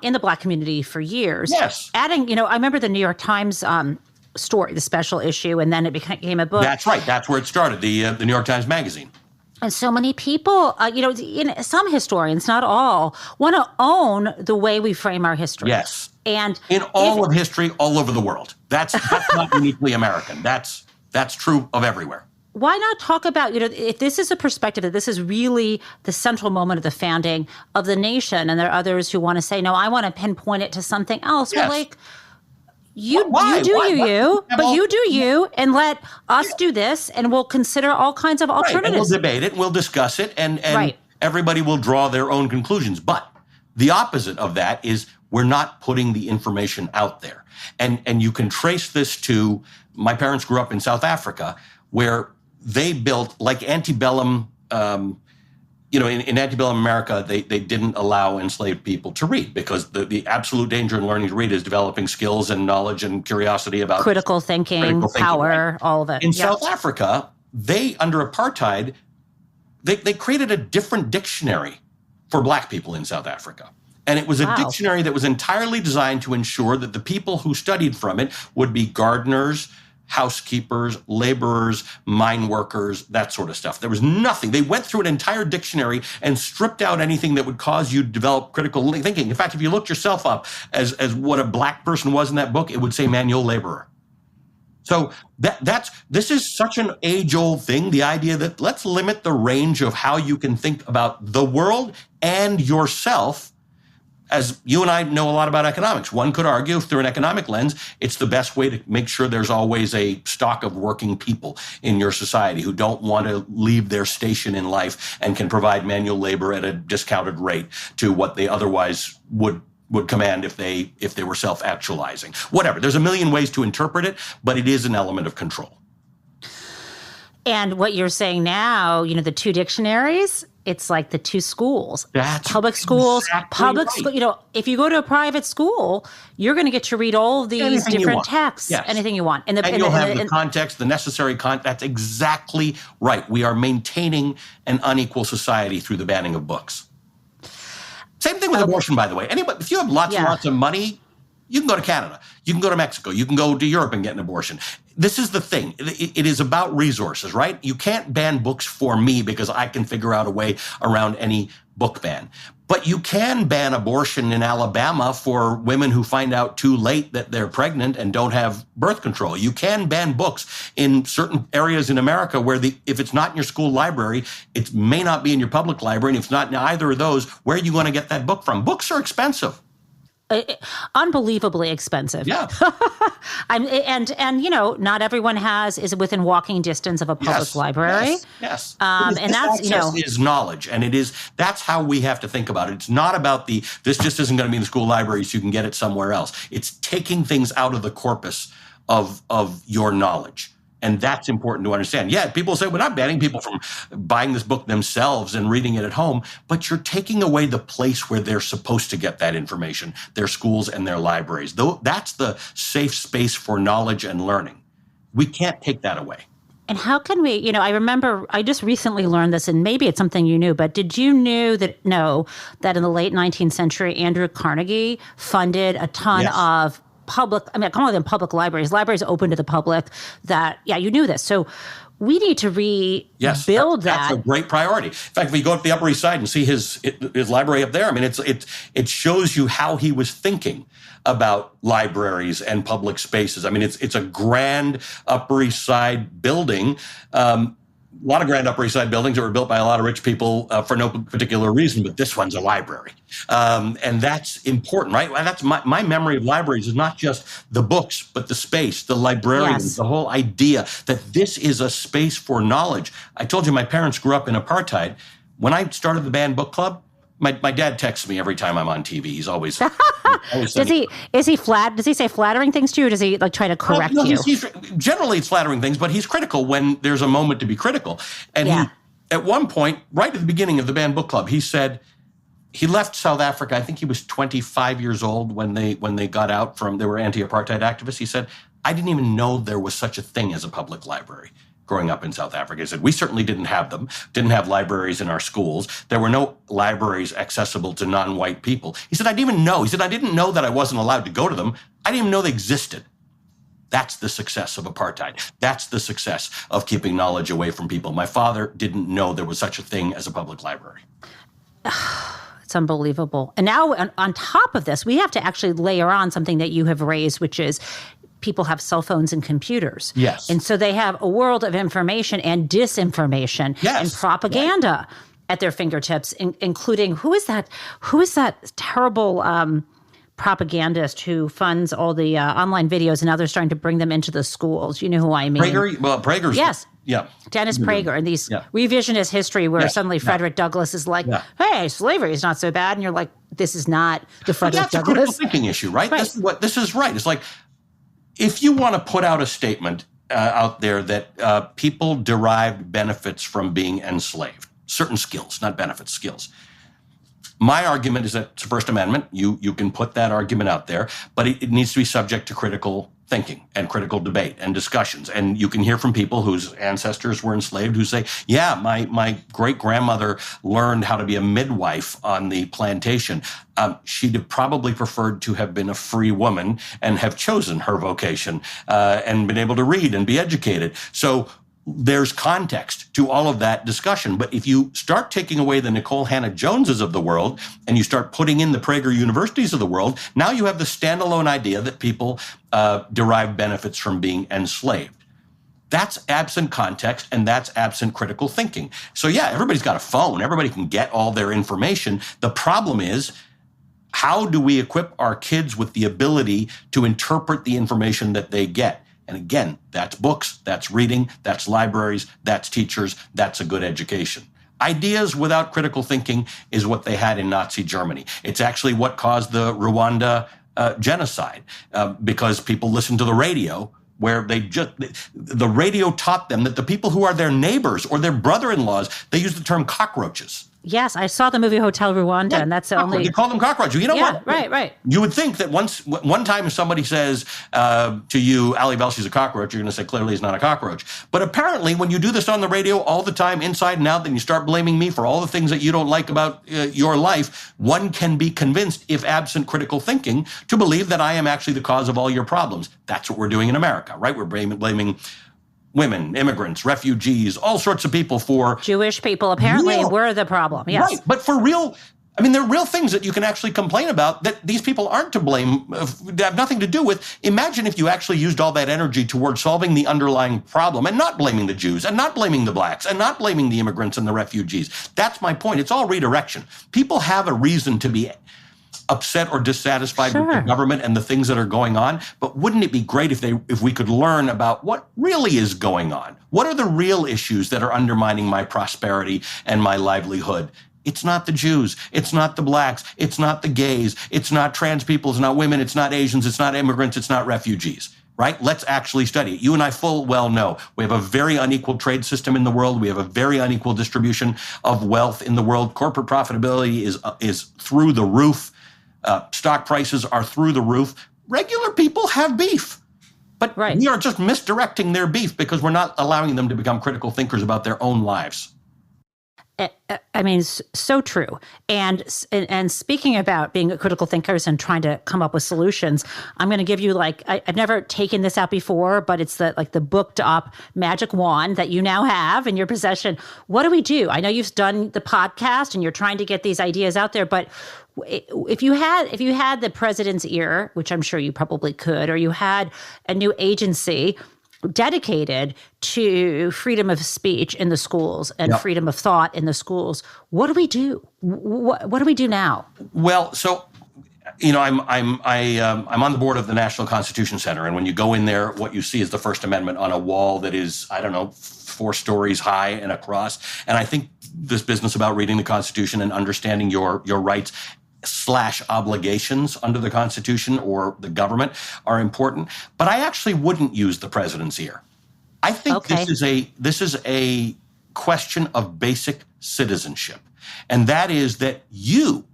in the Black community for years. Yes. Adding, I remember the New York Times story, the special issue, and then it became a book. That's right. That's where it started. The New York Times Magazine. And so many people, some historians, not all, want to own the way we frame our history. Yes. And in all of history, all over the world. That's not uniquely American. That's true of everywhere. Why not talk about, if this is a perspective that this is really the central moment of the founding of the nation, and there are others who want to say, no, I want to pinpoint it to something else. Yes. Well, You Why? do Why? you, Why? but you do you, and let us do this, and we'll consider all kinds of Right. And we'll alternatives. debate it, we'll discuss it, and Right. everybody will draw their own conclusions. But the opposite of that is we're not putting the information out there. And you can trace this to, my parents grew up in South Africa, where they built, like antebellum, in antebellum America, they didn't allow enslaved people to read because the absolute danger in learning to read is developing skills and knowledge and curiosity about critical thinking, power, right? all of it. In South Africa, they, under apartheid, they created a different dictionary for Black people in South Africa. And it was a dictionary that was entirely designed to ensure that the people who studied from it would be gardeners, housekeepers, laborers, mine workers, that sort of stuff. There was nothing. They went through an entire dictionary and stripped out anything that would cause you to develop critical thinking. In fact, if you looked yourself up as what a Black person was in that book, it would say manual laborer. So this is such an age-old thing, the idea that let's limit the range of how you can think about the world and yourself. As you and I know a lot about economics, one could argue through an economic lens, it's the best way to make sure there's always a stock of working people in your society who don't want to leave their station in life and can provide manual labor at a discounted rate to what they otherwise would command if they were self-actualizing. Whatever. There's a million ways to interpret it, but it is an element of control. And what you're saying now, the two dictionaries, it's like the two schools. That's public schools, exactly school. If you go to a private school, you're going to get to read all of these anything different texts, anything you want. And you'll have the context, the necessary context. That's exactly right. We are maintaining an unequal society through the banning of books. Same thing with abortion, by the way. Anybody, if you have lots and lots of money, you can go to Canada. You can go to Mexico. You can go to Europe and get an abortion. This is the thing. It is about resources, right? You can't ban books for me because I can figure out a way around any book ban. But you can ban abortion in Alabama for women who find out too late that they're pregnant and don't have birth control. You can ban books in certain areas in America where if it's not in your school library, it may not be in your public library. And if it's not in either of those, where are you going to get that book from? Books are expensive. Unbelievably expensive. Yeah. Not everyone is within walking distance of a public library. Yes. And that's, is knowledge. And that's how we have to think about it. It's not about this just isn't going to be in the school library so you can get it somewhere else. It's taking things out of the corpus of your knowledge. And that's important to understand. Yeah, people say, we're not banning people from buying this book themselves and reading it at home, but you're taking away the place where they're supposed to get that information, their schools and their libraries. That's the safe space for knowledge and learning. We can't take that away. And how can we, I remember I just recently learned this, and maybe it's something you knew, but did you know that in the late 19th century, Andrew Carnegie funded a ton of public, I call them public libraries open to the public you knew this. So we need to rebuild that. That's a great priority. In fact, if you go up the Upper East Side and see his library up there, it shows you how he was thinking about libraries and public spaces. It's a grand Upper East Side building. A lot of grand Upper East Side buildings that were built by a lot of rich people for no particular reason, but this one's a library. And that's important, right? That's my memory of libraries is not just the books, but the space, the librarians, the whole idea that this is a space for knowledge. I told you my parents grew up in apartheid. When I started the Banned Book Club, my dad texts me every time I'm on TV. He's always Does he say flattering things to you, or does he try to correct you? Generally, it's flattering things, but he's critical when there's a moment to be critical. And he, at one point, right at the beginning of the Banned Book Club, he said he left South Africa. I think he was 25 years old when they got out they were anti-apartheid activists. He said, I didn't even know there was such a thing as a public library. Growing up in South Africa, he said, we certainly didn't have them, didn't have libraries in our schools. There were no libraries accessible to non-white people. He said, I didn't even know. He said, I didn't know that I wasn't allowed to go to them. I didn't even know they existed. That's the success of apartheid. That's the success of keeping knowledge away from people. My father didn't know there was such a thing as a public library. It's unbelievable. And now on top of this, we have to actually layer on something that you have raised, which is people have cell phones and computers. Yes. And so they have a world of information and disinformation and propaganda at their fingertips, including who is that terrible propagandist who funds all the online videos, and now they're starting to bring them into the schools. You know who I mean? Prager? Well, Prager's... Yes. Yeah. Dennis Prager, and these revisionist history where suddenly Frederick Douglass is like, hey, slavery is not so bad. And you're like, this is not the Frederick Douglass. That's a critical thinking issue, right? This is right. It's like, if you want to put out a statement out there that people derived benefits from being enslaved, certain skills, not benefits, skills. My argument is that it's the First Amendment. You can put that argument out there, but it needs to be subject to critical thinking and critical debate and discussions. And you can hear from people whose ancestors were enslaved who say, yeah, my great-grandmother learned how to be a midwife on the plantation. She'd have probably preferred to have been a free woman and have chosen her vocation and been able to read and be educated. So there's context to all of that discussion. But if you start taking away the Nicole Hannah-Joneses of the world and you start putting in the Prager universities of the world, now you have the standalone idea that people derive benefits from being enslaved. That's absent context, and that's absent critical thinking. So yeah, everybody's got a phone. Everybody can get all their information. The problem is, how do we equip our kids with the ability to interpret the information that they get? And again, that's books, that's reading, that's libraries, that's teachers, that's a good education. Ideas without critical thinking is what they had in Nazi Germany. It's actually what caused the Rwanda genocide, because people listened to the radio, where the radio taught them that the people who are their neighbors or their brother-in-laws, they use the term cockroaches. Yes, I saw the movie Hotel Rwanda, and that's the only... You call them cockroaches. You know what? Right. You would think that one time if somebody says to you, Ali Velshi's a cockroach, you're going to say, clearly he's not a cockroach. But apparently, when you do this on the radio all the time, inside and out, then you start blaming me for all the things that you don't like about your life, one can be convinced, if absent critical thinking, to believe that I am actually the cause of all your problems. That's what we're doing in America, right? We're blaming women, immigrants, refugees, all sorts of people for... Jewish people, apparently, were the problem, yes. Right, but for real... I mean, there are real things that you can actually complain about that these people aren't to blame, have nothing to do with. Imagine if you actually used all that energy toward solving the underlying problem and not blaming the Jews and not blaming the blacks and not blaming the immigrants and the refugees. That's my point. It's all redirection. People have a reason to be upset or dissatisfied with the government and the things that are going on. But wouldn't it be great if we could learn about what really is going on? What are the real issues that are undermining my prosperity and my livelihood? It's not the Jews. It's not the blacks. It's not the gays. It's not trans people. It's not women. It's not Asians. It's not immigrants. It's not refugees. Right? Let's actually study it. You and I full well know we have a very unequal trade system in the world. We have a very unequal distribution of wealth in the world. Corporate profitability is through the roof. Stock prices are through the roof. Regular people have beef. But we are just misdirecting their beef because we're not allowing them to become critical thinkers about their own lives. I mean, so true. And speaking about being critical thinkers and trying to come up with solutions, I'm going to give you I've never taken this out before, but it's the booked up magic wand that you now have in your possession. What do we do? I know you've done the podcast and you're trying to get these ideas out there, but if you had the president's ear, which I'm sure you probably could, or you had a new agency dedicated to freedom of speech in the schools and freedom of thought in the schools, what do we do? What do we do now? Well, so I'm on the board of the National Constitution Center, and when you go in there, what you see is the First Amendment on a wall that is 4 stories high and across. And I think this business about reading the Constitution and understanding your rights / obligations under the Constitution or the government are important. But I actually wouldn't use the president's ear. I think this is a question of basic citizenship. And that is that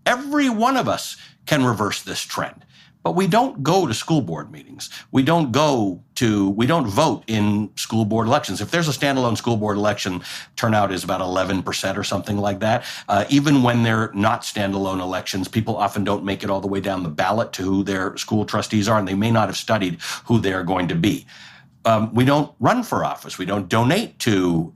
every one of us, can reverse this trend. But we don't go to school board meetings. We don't vote in school board elections. If there's a standalone school board election, turnout is about 11% or something like that. Even when they're not standalone elections, people often don't make it all the way down the ballot to who their school trustees are, and they may not have studied who they're going to be. We don't run for office. We don't donate to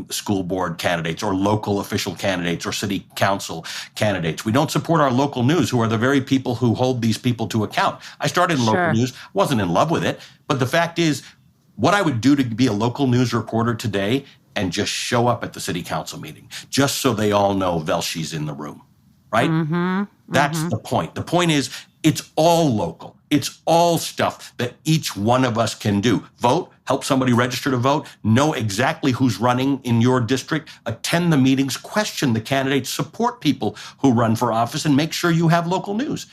school board candidates or local official candidates or city council candidates. We don't support our local news, who are the very people who hold these people to account. I started in local news, wasn't in love with it. But the fact is, what I would do to be a local news reporter today and just show up at the city council meeting, just so they all know Velshi's in the room, right? Mm-hmm. That's the point. The point is, it's all local. It's all stuff that each one of us can do. Vote, help somebody register to vote, know exactly who's running in your district, attend the meetings, question the candidates, support people who run for office, and make sure you have local news.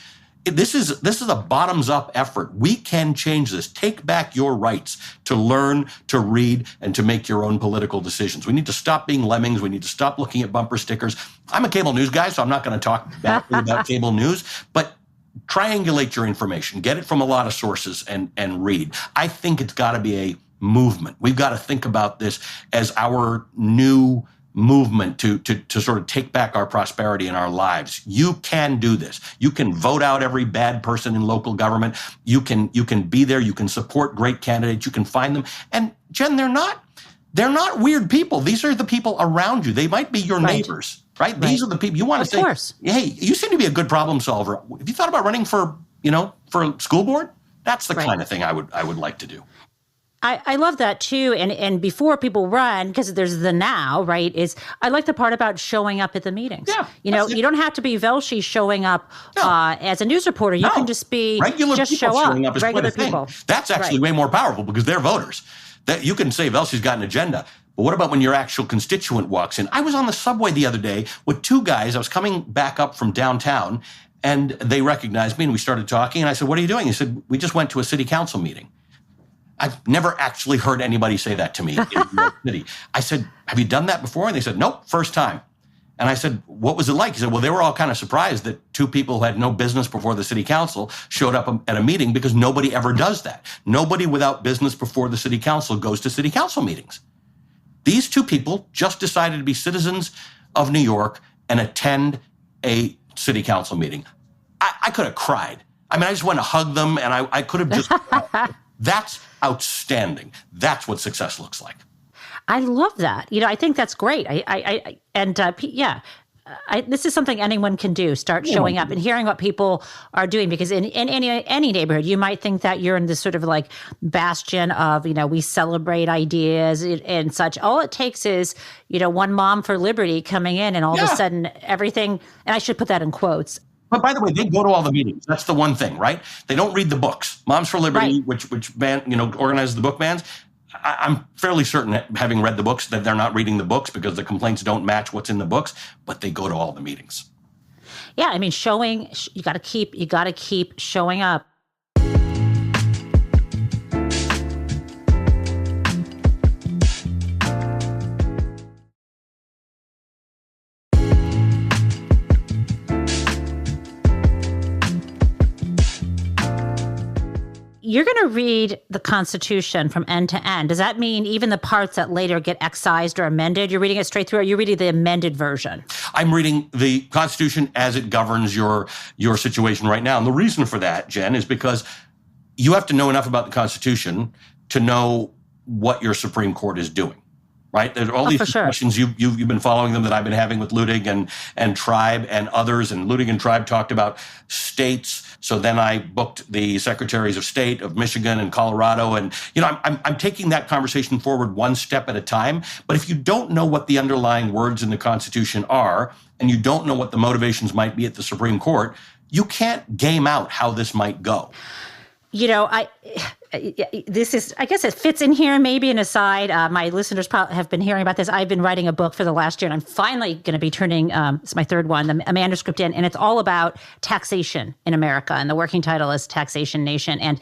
This is a bottoms-up effort. We can change this. Take back your rights to learn, to read, and to make your own political decisions. We need to stop being lemmings. We need to stop looking at bumper stickers. I'm a cable news guy, so I'm not going to talk badly about cable news, but triangulate your information. Get it from a lot of sources and read. I think it's got to be a movement. We've got to think about this as our new movement to sort of take back our prosperity in our lives. You can do this. You can vote out every bad person in local government. You can be there. You can support great candidates. You can find them. And Jen, they're not weird people. These are the people around you. They might be your neighbors, right? These are the people you want to say, course. Hey, you seem to be a good problem solver. Have you thought about running for school board? That's the kind of thing I would like to do. I love that too. And before people run, because there's the now, right, is I like the part about showing up at the meetings. Yeah, you don't have to be Velshi showing up as a news reporter. You can just be regular just people show up. Showing up is regular quite a people. Thing. That's actually way more powerful because they're voters. That you can say Velshi's got an agenda. But what about when your actual constituent walks in? I was on the subway the other day with two guys. I was coming back up from downtown and they recognized me and we started talking. And I said, what are you doing? He said, we just went to a city council meeting. I've never actually heard anybody say that to me in New York City. I said, have you done that before? And they said, nope, first time. And I said, what was it like? He said, well, they were all kind of surprised that two people who had no business before the city council showed up at a meeting because nobody ever does that. Nobody without business before the city council goes to city council meetings. These two people just decided to be citizens of New York and attend a city council meeting. I could have cried. I mean, I just went to hug them and I could have just, that's outstanding. That's what success looks like. I love that. I think that's great. This is something anyone can do. Start showing up and hearing what people are doing. Because in any neighborhood, you might think that you're in this sort of like bastion of, we celebrate ideas and such. All it takes is, one mom for liberty coming in and all of a sudden everything, and I should put that in quotes. But by the way, they go to all the meetings. That's the one thing, right? They don't read the books. Moms for Liberty, which organizes the book bans. I'm fairly certain that having read the books that they're not reading the books because the complaints don't match what's in the books, but they go to all the meetings. Yeah, I mean, you got to keep showing up. You're going to read the Constitution from end to end. Does that mean even the parts that later get excised or amended, you're reading it straight through, or are you reading the amended version? I'm reading the Constitution as it governs your situation right now. And the reason for that, Jen, is because you have to know enough about the Constitution to know what your Supreme Court is doing. Right? There's all these discussions. You've been following them that I've been having with Ludig and Tribe and others. And Ludig and Tribe talked about states. So then I booked the secretaries of state of Michigan and Colorado. And, I'm taking that conversation forward one step at a time. But if you don't know what the underlying words in the Constitution are, and you don't know what the motivations might be at the Supreme Court, you can't game out how this might go. I guess it fits in here, maybe an aside. My listeners probably have been hearing about this. I've been writing a book for the last year, and I'm finally going to be turning, it's my third one, a manuscript in, and it's all about taxation in America. And the working title is Taxation Nation. And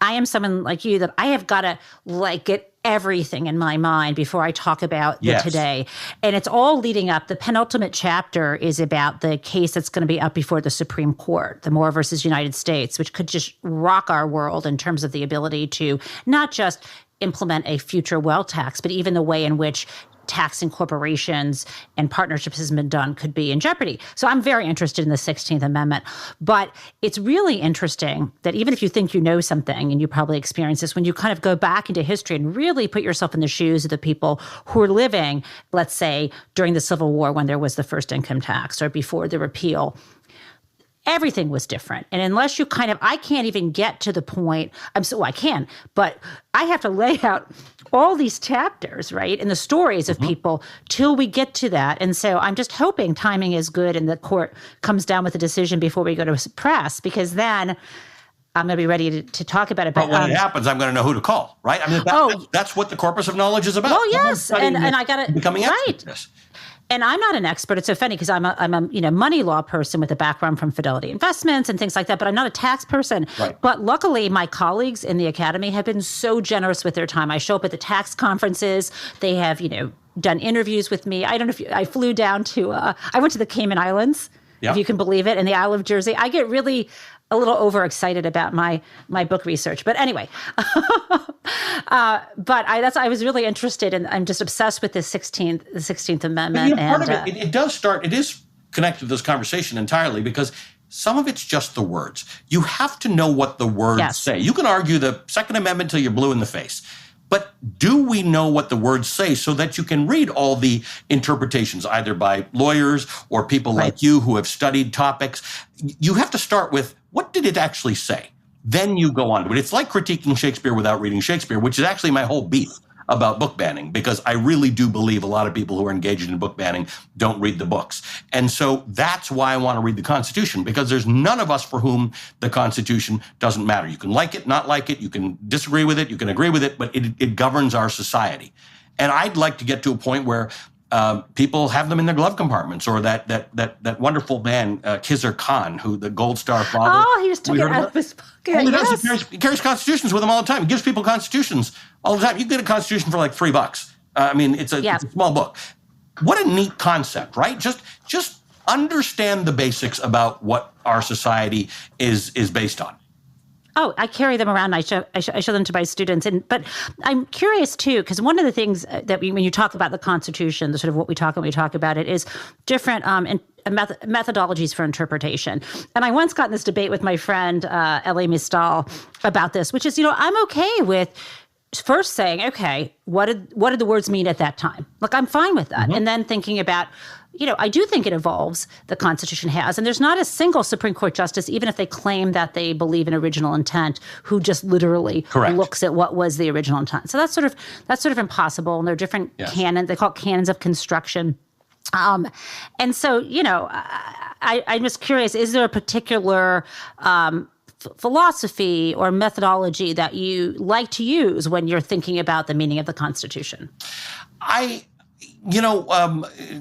I am someone like you that I have got to get everything in my mind before I talk about the today. And it's all leading up. The penultimate chapter is about the case that's going to be up before the Supreme Court, the Moore versus United States, which could just rock our world in terms of the ability to not just implement a future wealth tax, but even the way in which taxing corporations and partnerships has been done could be in jeopardy. So I'm very interested in the 16th Amendment. But it's really interesting that even if you think you know something, and you probably experience this, when you kind of go back into history and really put yourself in the shoes of the people who were living, let's say, during the Civil War when there was the first income tax or before the repeal, everything was different. And unless you I can't even get to the point, I can, but I have to lay out all these chapters, right, and the stories of people till we get to that. And so I'm just hoping timing is good and the court comes down with a decision before we go to press, because then I'm going to be ready to talk about it. But when it happens, I'm going to know who to call, right? I mean, that's what the corpus of knowledge is about. Well, yes, and I got to becoming expert in this. And I'm not an expert. It's so funny because I'm a money law person with a background from Fidelity Investments and things like that, but I'm not a tax person. Right. But luckily, my colleagues in the academy have been so generous with their time. I show up at the tax conferences. They have, done interviews with me. I don't know if I flew down to, I went to the Cayman Islands, if you can believe it, and the Isle of Jersey. I get really a little overexcited about my book research. But anyway, I was really interested, and I'm just obsessed with the 16th Amendment. Part of it does start, it is connected to this conversation entirely, because some of it's just the words. You have to know what the words say. You can argue the Second Amendment till you're blue in the face. But do we know what the words say so that you can read all the interpretations, either by lawyers or people like you who have studied topics? You have to start with, what did it actually say? Then you go on to it. It's like critiquing Shakespeare without reading Shakespeare, which is actually my whole beef about book banning, because I really do believe a lot of people who are engaged in book banning don't read the books. And so that's why I want to read the Constitution, because there's none of us for whom the Constitution doesn't matter. You can like it, not like it, you can disagree with it, you can agree with it, but it governs our society. And I'd like to get to a point where people have them in their glove compartments, or that wonderful man, Khizr Khan, who the Gold Star father. Oh, he just took it out of his pocket. He carries constitutions with him all the time. He gives people constitutions all the time. You can get a constitution for like $3. I mean, it's a small book. What a neat concept, right? Just understand the basics about what our society is based on. Oh, I carry them around. I show them to my students. But I'm curious, too, because one of the things that when you talk about the Constitution, the sort of what we talk when we talk about it, is different methodologies for interpretation. And I once got in this debate with my friend, Elie Mistal, about this, which is, I'm okay with first saying, okay, what did the words mean at that time? Look, I'm fine with that. And then thinking about, I do think it evolves, the Constitution has. And there's not a single Supreme Court justice, even if they claim that they believe in original intent, who just literally looks at what was the original intent. So that's sort of impossible. And there are different canons. They call it canons of construction. And so, I'm just curious, is there a particular philosophy or methodology that you like to use when you're thinking about the meaning of the Constitution?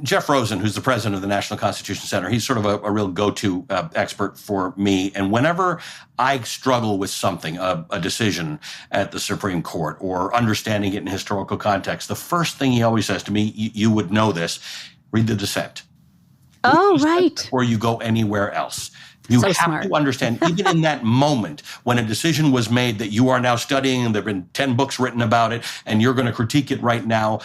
Jeff Rosen, who's the president of the National Constitution Center, he's sort of a real go-to expert for me. And whenever I struggle with something, a decision at the Supreme Court, or understanding it in historical context, the first thing he always says to me, you would know this, read the dissent. Oh, right. Before you go anywhere else. You have to understand, even in that moment when a decision was made that you are now studying, and there have been 10 books written about it, and you're going to critique it right now,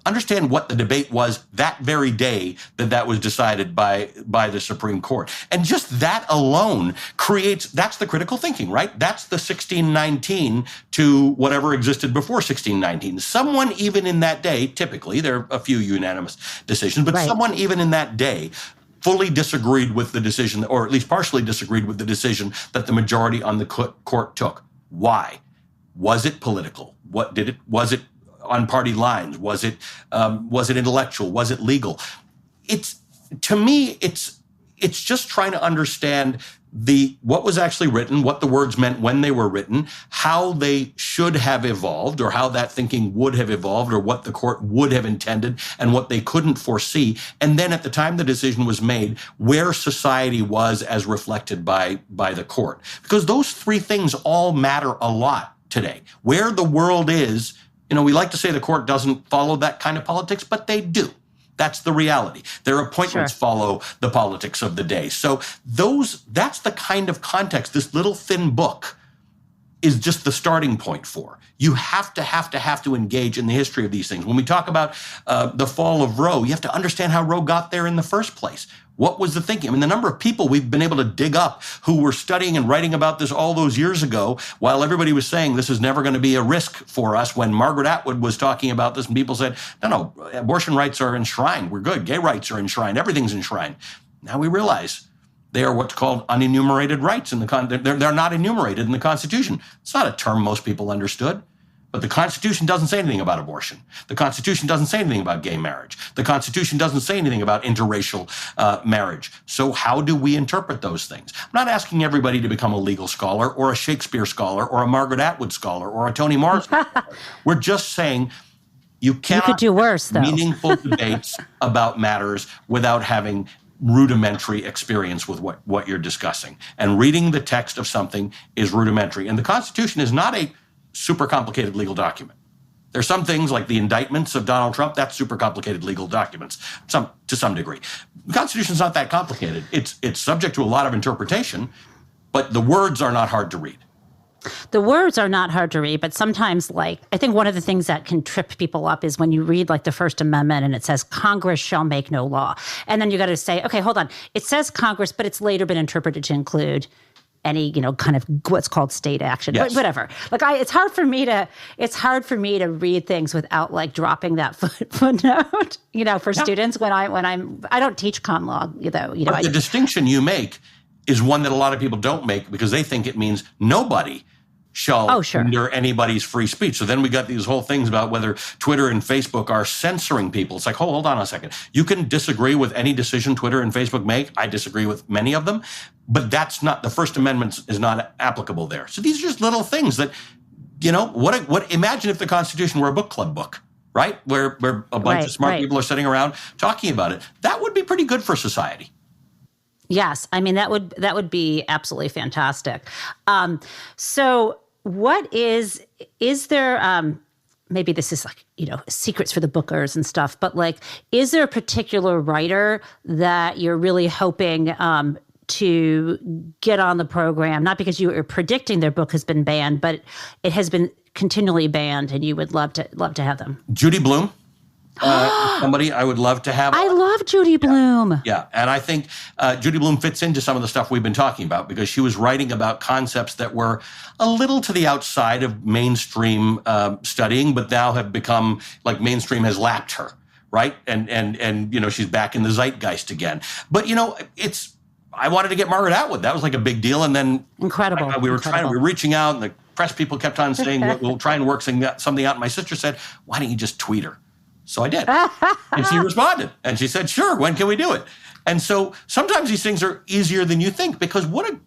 understand what the debate was that very day that was decided by the Supreme Court. And just that alone that's the critical thinking, right? That's the 1619 to whatever existed before 1619. Someone even in that day, typically, there are a few unanimous decisions, but someone even in that day fully disagreed with the decision, or at least partially disagreed with the decision that the majority on the court took. Why? Was it political? Was it on party lines? Was it intellectual? Was it legal? To me, it's just trying to understand what was actually written, what the words meant when they were written, how they should have evolved, or how that thinking would have evolved, or what the court would have intended and what they couldn't foresee. And then at the time the decision was made, where society was as reflected by the court. Because those three things all matter a lot today. Where the world is, we like to say the court doesn't follow that kind of politics, but they do. That's the reality. Their appointments follow the politics of the day. So that's the kind of context this little thin book is just the starting point for. You have to engage in the history of these things. When we talk about the fall of Roe, you have to understand how Roe got there in the first place. What was the thinking? I mean, the number of people we've been able to dig up who were studying and writing about this all those years ago, while everybody was saying this is never going to be a risk for us, when Margaret Atwood was talking about this and people said, no, abortion rights are enshrined. We're good. Gay rights are enshrined. Everything's enshrined. Now we realize They are what's called unenumerated rights in the they're not enumerated in the Constitution. It's not a term most people understood. But the Constitution doesn't say anything about abortion. The Constitution doesn't say anything about gay marriage. The Constitution doesn't say anything about interracial marriage. So how do we interpret those things? I'm not asking everybody to become a legal scholar or a Shakespeare scholar or a Margaret Atwood scholar or a Toni Morrison scholar. We're just saying you could do worse, though. Meaningful debates about matters without having rudimentary experience with what you're discussing. And reading the text of something is rudimentary. And the Constitution is not a super complicated legal document. There's some things like the indictments of Donald Trump, that's super complicated legal documents, to some degree. The Constitution's not that complicated. It's subject to a lot of interpretation, but the words are not hard to read. The words are not hard to read, but sometimes, I think one of the things that can trip people up is when you read the First Amendment and it says Congress shall make no law. And then you got to say, okay, hold on. It says Congress, but it's later been interpreted to include any, kind of what's called state action, yes. Whatever. It's hard for me to read things without dropping that footnote, for students when I don't teach con law, But the distinction you make is one that a lot of people don't make because they think it means nobody shall hinder anybody's free speech. So then we got these whole things about whether Twitter and Facebook are censoring people. It's like, hold on a second. You can disagree with any decision Twitter and Facebook make. I disagree with many of them, but that's not, the First Amendment is not applicable there. So these are just little things that, imagine if the Constitution were a book club book, right? Where a bunch of smart people are sitting around talking about it. That would be pretty good for society. Yes. I mean, that would be absolutely fantastic. So what is there, maybe this is secrets for the bookers and stuff, but is there a particular writer that you're really hoping to get on the program? Not because you are predicting their book has been banned, but it has been continually banned and you would love to have them. Judy Blume. Somebody I would love to have. I love Judy Blume. Yeah. And I think Judy Blume fits into some of the stuff we've been talking about because she was writing about concepts that were a little to the outside of mainstream studying, but now have become mainstream has lapped her, right? And she's back in the zeitgeist again. But, I wanted to get Margaret Atwood. That was a big deal. And then incredible. We were reaching out and the press people kept on saying, we'll try and work something out. And my sister said, why don't you just tweet her? So I did. And she responded. And she said, sure, when can we do it? And so sometimes these things are easier than you think because anybody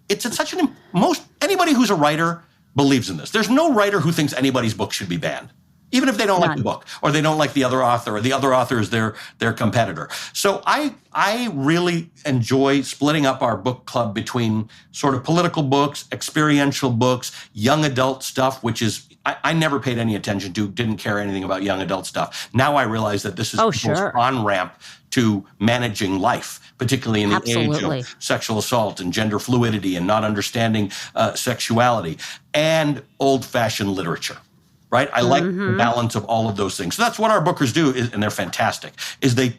who's a writer believes in this. There's no writer who thinks anybody's book should be banned, even if they don't like the book or they don't like the other author or the other author is their competitor. So I really enjoy splitting up our book club between sort of political books, experiential books, young adult stuff, which is I never paid any attention to, didn't care anything about young adult stuff. Now I realize that this is people's on-ramp to managing life, particularly in the age of sexual assault and gender fluidity and not understanding sexuality and old-fashioned literature, right? I like the balance of all of those things. So that's what our bookers do, and they're fantastic, is they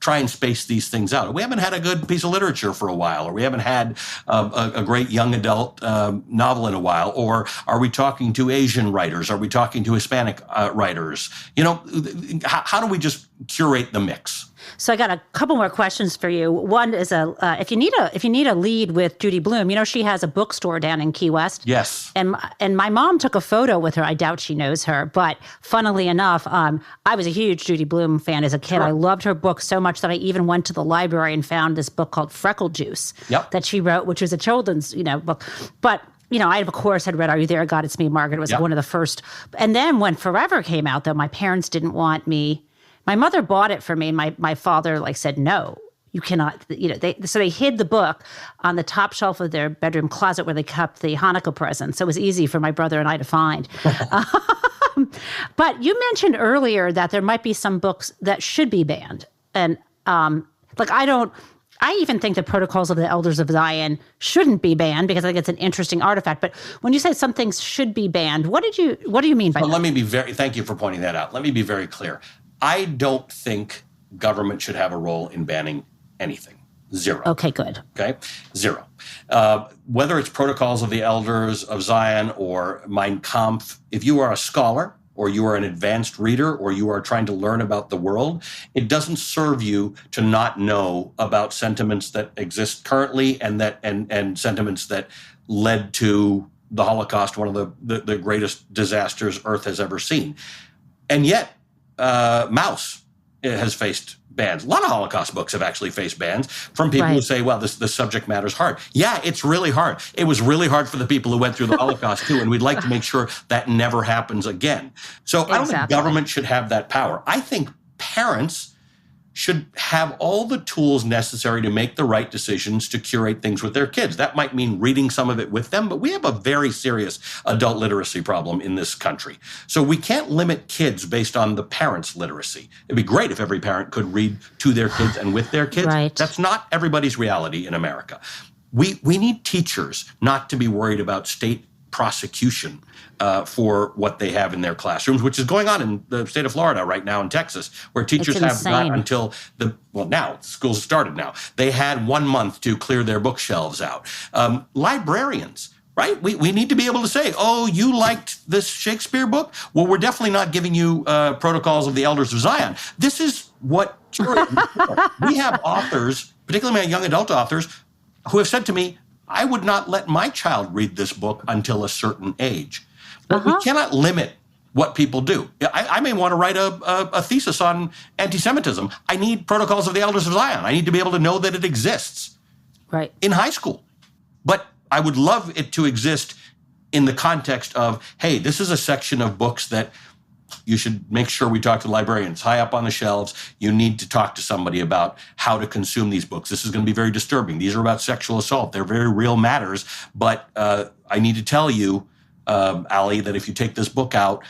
try and space these things out. We haven't had a good piece of literature for a while, or we haven't had a great young adult novel in a while, or are we talking to Asian writers? Are we talking to Hispanic writers? How do we just curate the mix? So I got a couple more questions for you. One is if you need a lead with Judy Blume, she has a bookstore down in Key West. Yes. And my mom took a photo with her. I doubt she knows her, but funnily enough, I was a huge Judy Blume fan as a kid. Sure. I loved her book so much that I even went to the library and found this book called Freckle Juice that she wrote, which was a children's book. But I, of course, had read Are You There, God, It's Me, Margaret. It was one of the first. And then when Forever came out, though, my parents didn't want me. My mother bought it for me, and my father said, no, you cannot, so they hid the book on the top shelf of their bedroom closet where they kept the Hanukkah presents. So it was easy for my brother and I to find. But you mentioned earlier that there might be some books that should be banned. And I even think the Protocols of the Elders of Zion shouldn't be banned because I think it's an interesting artifact. But when you say some things should be banned, what do you mean by that? Thank you for pointing that out. Let me be very clear. I don't think government should have a role in banning anything. Zero. Okay, good. Okay? Zero. Whether it's Protocols of the Elders of Zion or Mein Kampf, if you are a scholar or you are an advanced reader, or you are trying to learn about the world, it doesn't serve you to not know about sentiments that exist currently and sentiments that led to the Holocaust, one of the greatest disasters Earth has ever seen. And yet, Mouse has faced bans. A lot of Holocaust books have actually faced bans from people who say, well, the subject matter is hard. Yeah, it's really hard. It was really hard for the people who went through the Holocaust too, and we'd like to make sure that never happens again. So I don't think government should have that power. I think parents should have all the tools necessary to make the right decisions to curate things with their kids. That might mean reading some of it with them, but we have a very serious adult literacy problem in this country. So we can't limit kids based on the parents' literacy. It'd be great if every parent could read to their kids and with their kids. Right. That's not everybody's reality in America. We need teachers not to be worried about state prosecution for what they have in their classrooms, which is going on in the state of Florida right now, in Texas, where teachers have got until now, schools started now. They had 1 month to clear their bookshelves out. Librarians, right? We need to be able to say, oh, you liked this Shakespeare book? Well, we're definitely not giving you Protocols of the Elders of Zion. This is what we have authors, particularly my young adult authors, who have said to me, I would not let my child read this book until a certain age. But we cannot limit what people do. I may want to write a thesis on anti-Semitism. I need Protocols of the Elders of Zion. I need to be able to know that it exists in high school. But I would love it to exist in the context of, hey, this is a section of books that you should make sure we talk to librarians. High up on the shelves, you need to talk to somebody about how to consume these books. This is going to be very disturbing. These are about sexual assault. They're very real matters. But I need to tell you, Ali, that if you take this book out,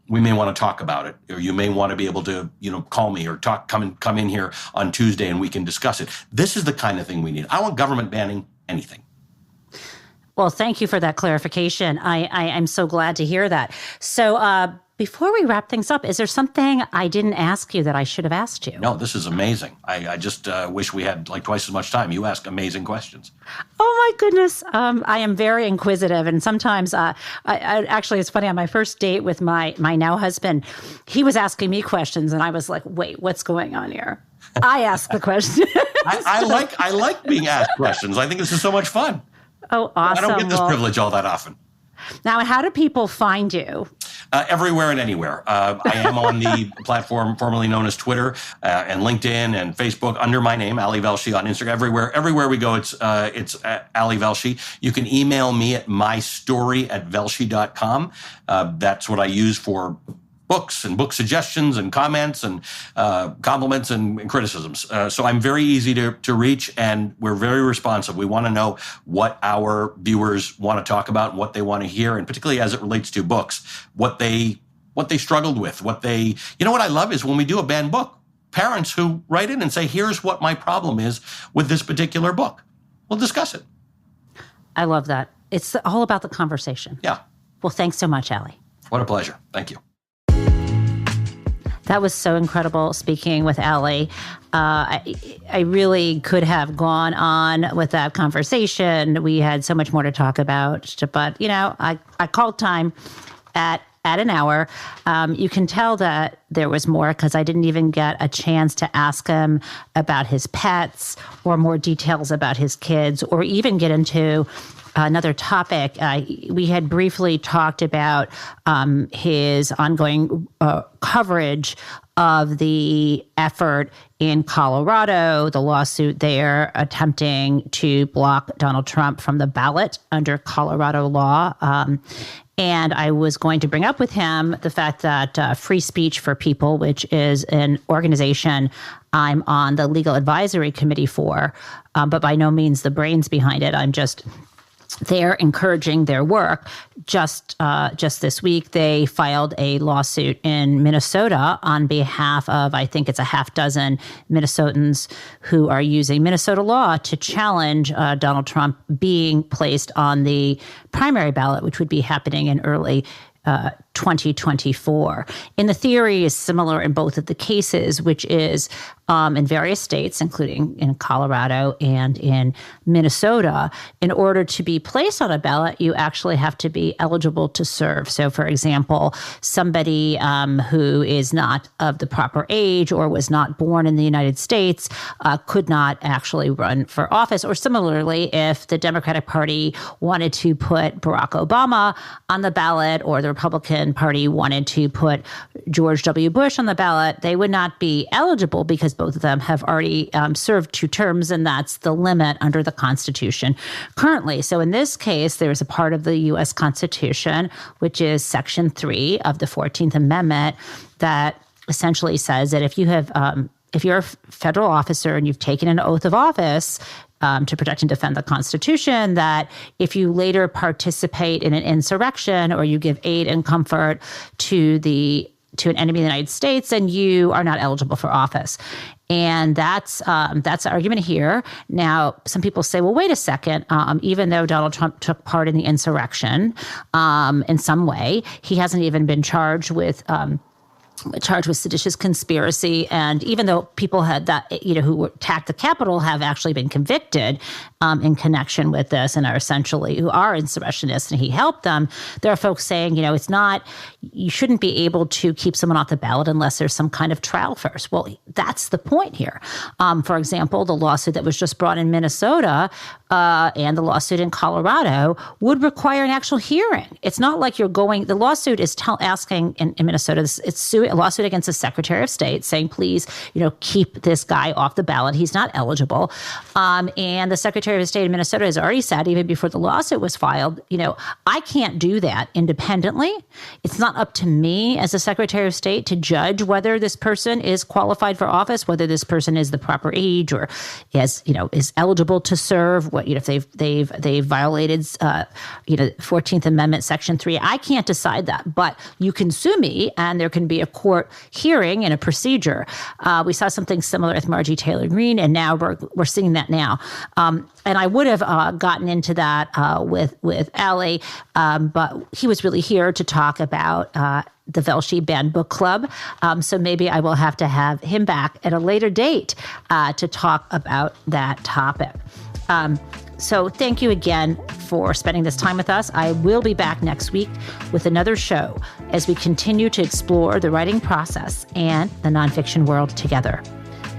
we may want to talk about it, or you may want to be able to, call me or come in here on Tuesday and we can discuss it. This is the kind of thing we need. I want government banning anything. Well, thank you for that clarification. I'm so glad to hear that. So before we wrap things up, is there something I didn't ask you that I should have asked you? No, this is amazing. I just wish we had like twice as much time. You ask amazing questions. Oh, my goodness. I am very inquisitive. And sometimes, actually, it's funny. On my first date with my now husband, he was asking me questions. And I was like, wait, what's going on here? I asked the question. I like being asked questions. I think this is so much fun. Oh, awesome. I don't get this privilege all that often. Now, how do people find you? Everywhere and anywhere. I am on the platform formerly known as Twitter and LinkedIn and Facebook under my name, Ali Velshi, on Instagram. Everywhere we go, it's Ali Velshi. You can email me at mystory@velshi.com. That's what I use for books and book suggestions and comments and compliments and criticisms. So I'm very easy to reach, and we're very responsive. We want to know what our viewers want to talk about and what they want to hear, and particularly as it relates to books, what they struggled with, what I love is when we do a banned book, parents who write in and say, here's what my problem is with this particular book. We'll discuss it. I love that. It's all about the conversation. Yeah. Well, thanks so much, Ali. What a pleasure. Thank you. That was so incredible speaking with Ali. I really could have gone on with that conversation. We had so much more to talk about, but I called time at an hour. You can tell that there was more because I didn't even get a chance to ask him about his pets or more details about his kids, or even get into another topic. We had briefly talked about his ongoing coverage of the effort in Colorado, the lawsuit there attempting to block Donald Trump from the ballot under Colorado law. And I was going to bring up with him the fact that Free Speech for People, which is an organization I'm on the legal advisory committee for, but by no means the brains behind it. I'm just they're encouraging their work. Just this week, they filed a lawsuit in Minnesota on behalf of, I think it's a half dozen Minnesotans who are using Minnesota law to challenge Donald Trump being placed on the primary ballot, which would be happening in early 2024. And the theory is similar in both of the cases, which is in various states, including in Colorado and in Minnesota, in order to be placed on a ballot, you actually have to be eligible to serve. So, for example, somebody who is not of the proper age or was not born in the United States could not actually run for office. Or similarly, if the Democratic Party wanted to put Barack Obama on the ballot or the Republican Party wanted to put George W. Bush on the ballot, they would not be eligible because both of them have already served 2 terms, and that's the limit under the Constitution currently. So in this case, there's a part of the U.S. Constitution, which is Section 3 of the 14th Amendment, that essentially says that if you have if you're a federal officer and you've taken an oath of office to protect and defend the Constitution, that if you later participate in an insurrection or you give aid and comfort to an enemy of the United States, then you are not eligible for office. And that's the argument here. Now, some people say, well, wait a second. Even though Donald Trump took part in the insurrection in some way, he hasn't even been charged with seditious conspiracy. And even though people who attacked the Capitol have actually been convicted in connection with this and who are insurrectionists, and he helped them, there are folks saying, you shouldn't be able to keep someone off the ballot unless there's some kind of trial first. Well, that's the point here. For example, the lawsuit that was just brought in Minnesota and the lawsuit in Colorado would require an actual hearing. It's not like the lawsuit is asking in Minnesota, it's a lawsuit against the Secretary of State saying, please, keep this guy off the ballot. He's not eligible. And the Secretary of State in Minnesota has already said, even before the lawsuit was filed, I can't do that independently. It's not up to me as the Secretary of State to judge whether this person is qualified for office, whether this person is the proper age or is eligible to serve. If they've violated 14th Amendment Section 3, I can't decide that. But you can sue me, and there can be a court hearing and a procedure. We saw something similar with Marjorie Taylor Greene, and now we're seeing that now. And I would have gotten into that with Ali, but he was really here to talk about the Velshi Banned Book Club. So maybe I will have to have him back at a later date to talk about that topic. So thank you again for spending this time with us. I will be back next week with another show as we continue to explore the writing process and the nonfiction world together.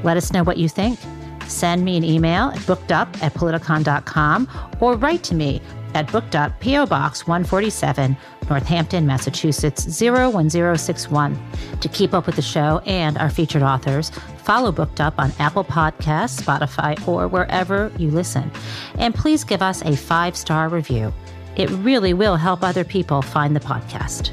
Let us know what you think. Send me an email at bookedup@politicon.com or write to me at bookedup, P.O. Box 147, Northampton, Massachusetts 01061. To keep up with the show and our featured authors, follow Booked Up on Apple Podcasts, Spotify, or wherever you listen. And please give us a 5-star review. It really will help other people find the podcast.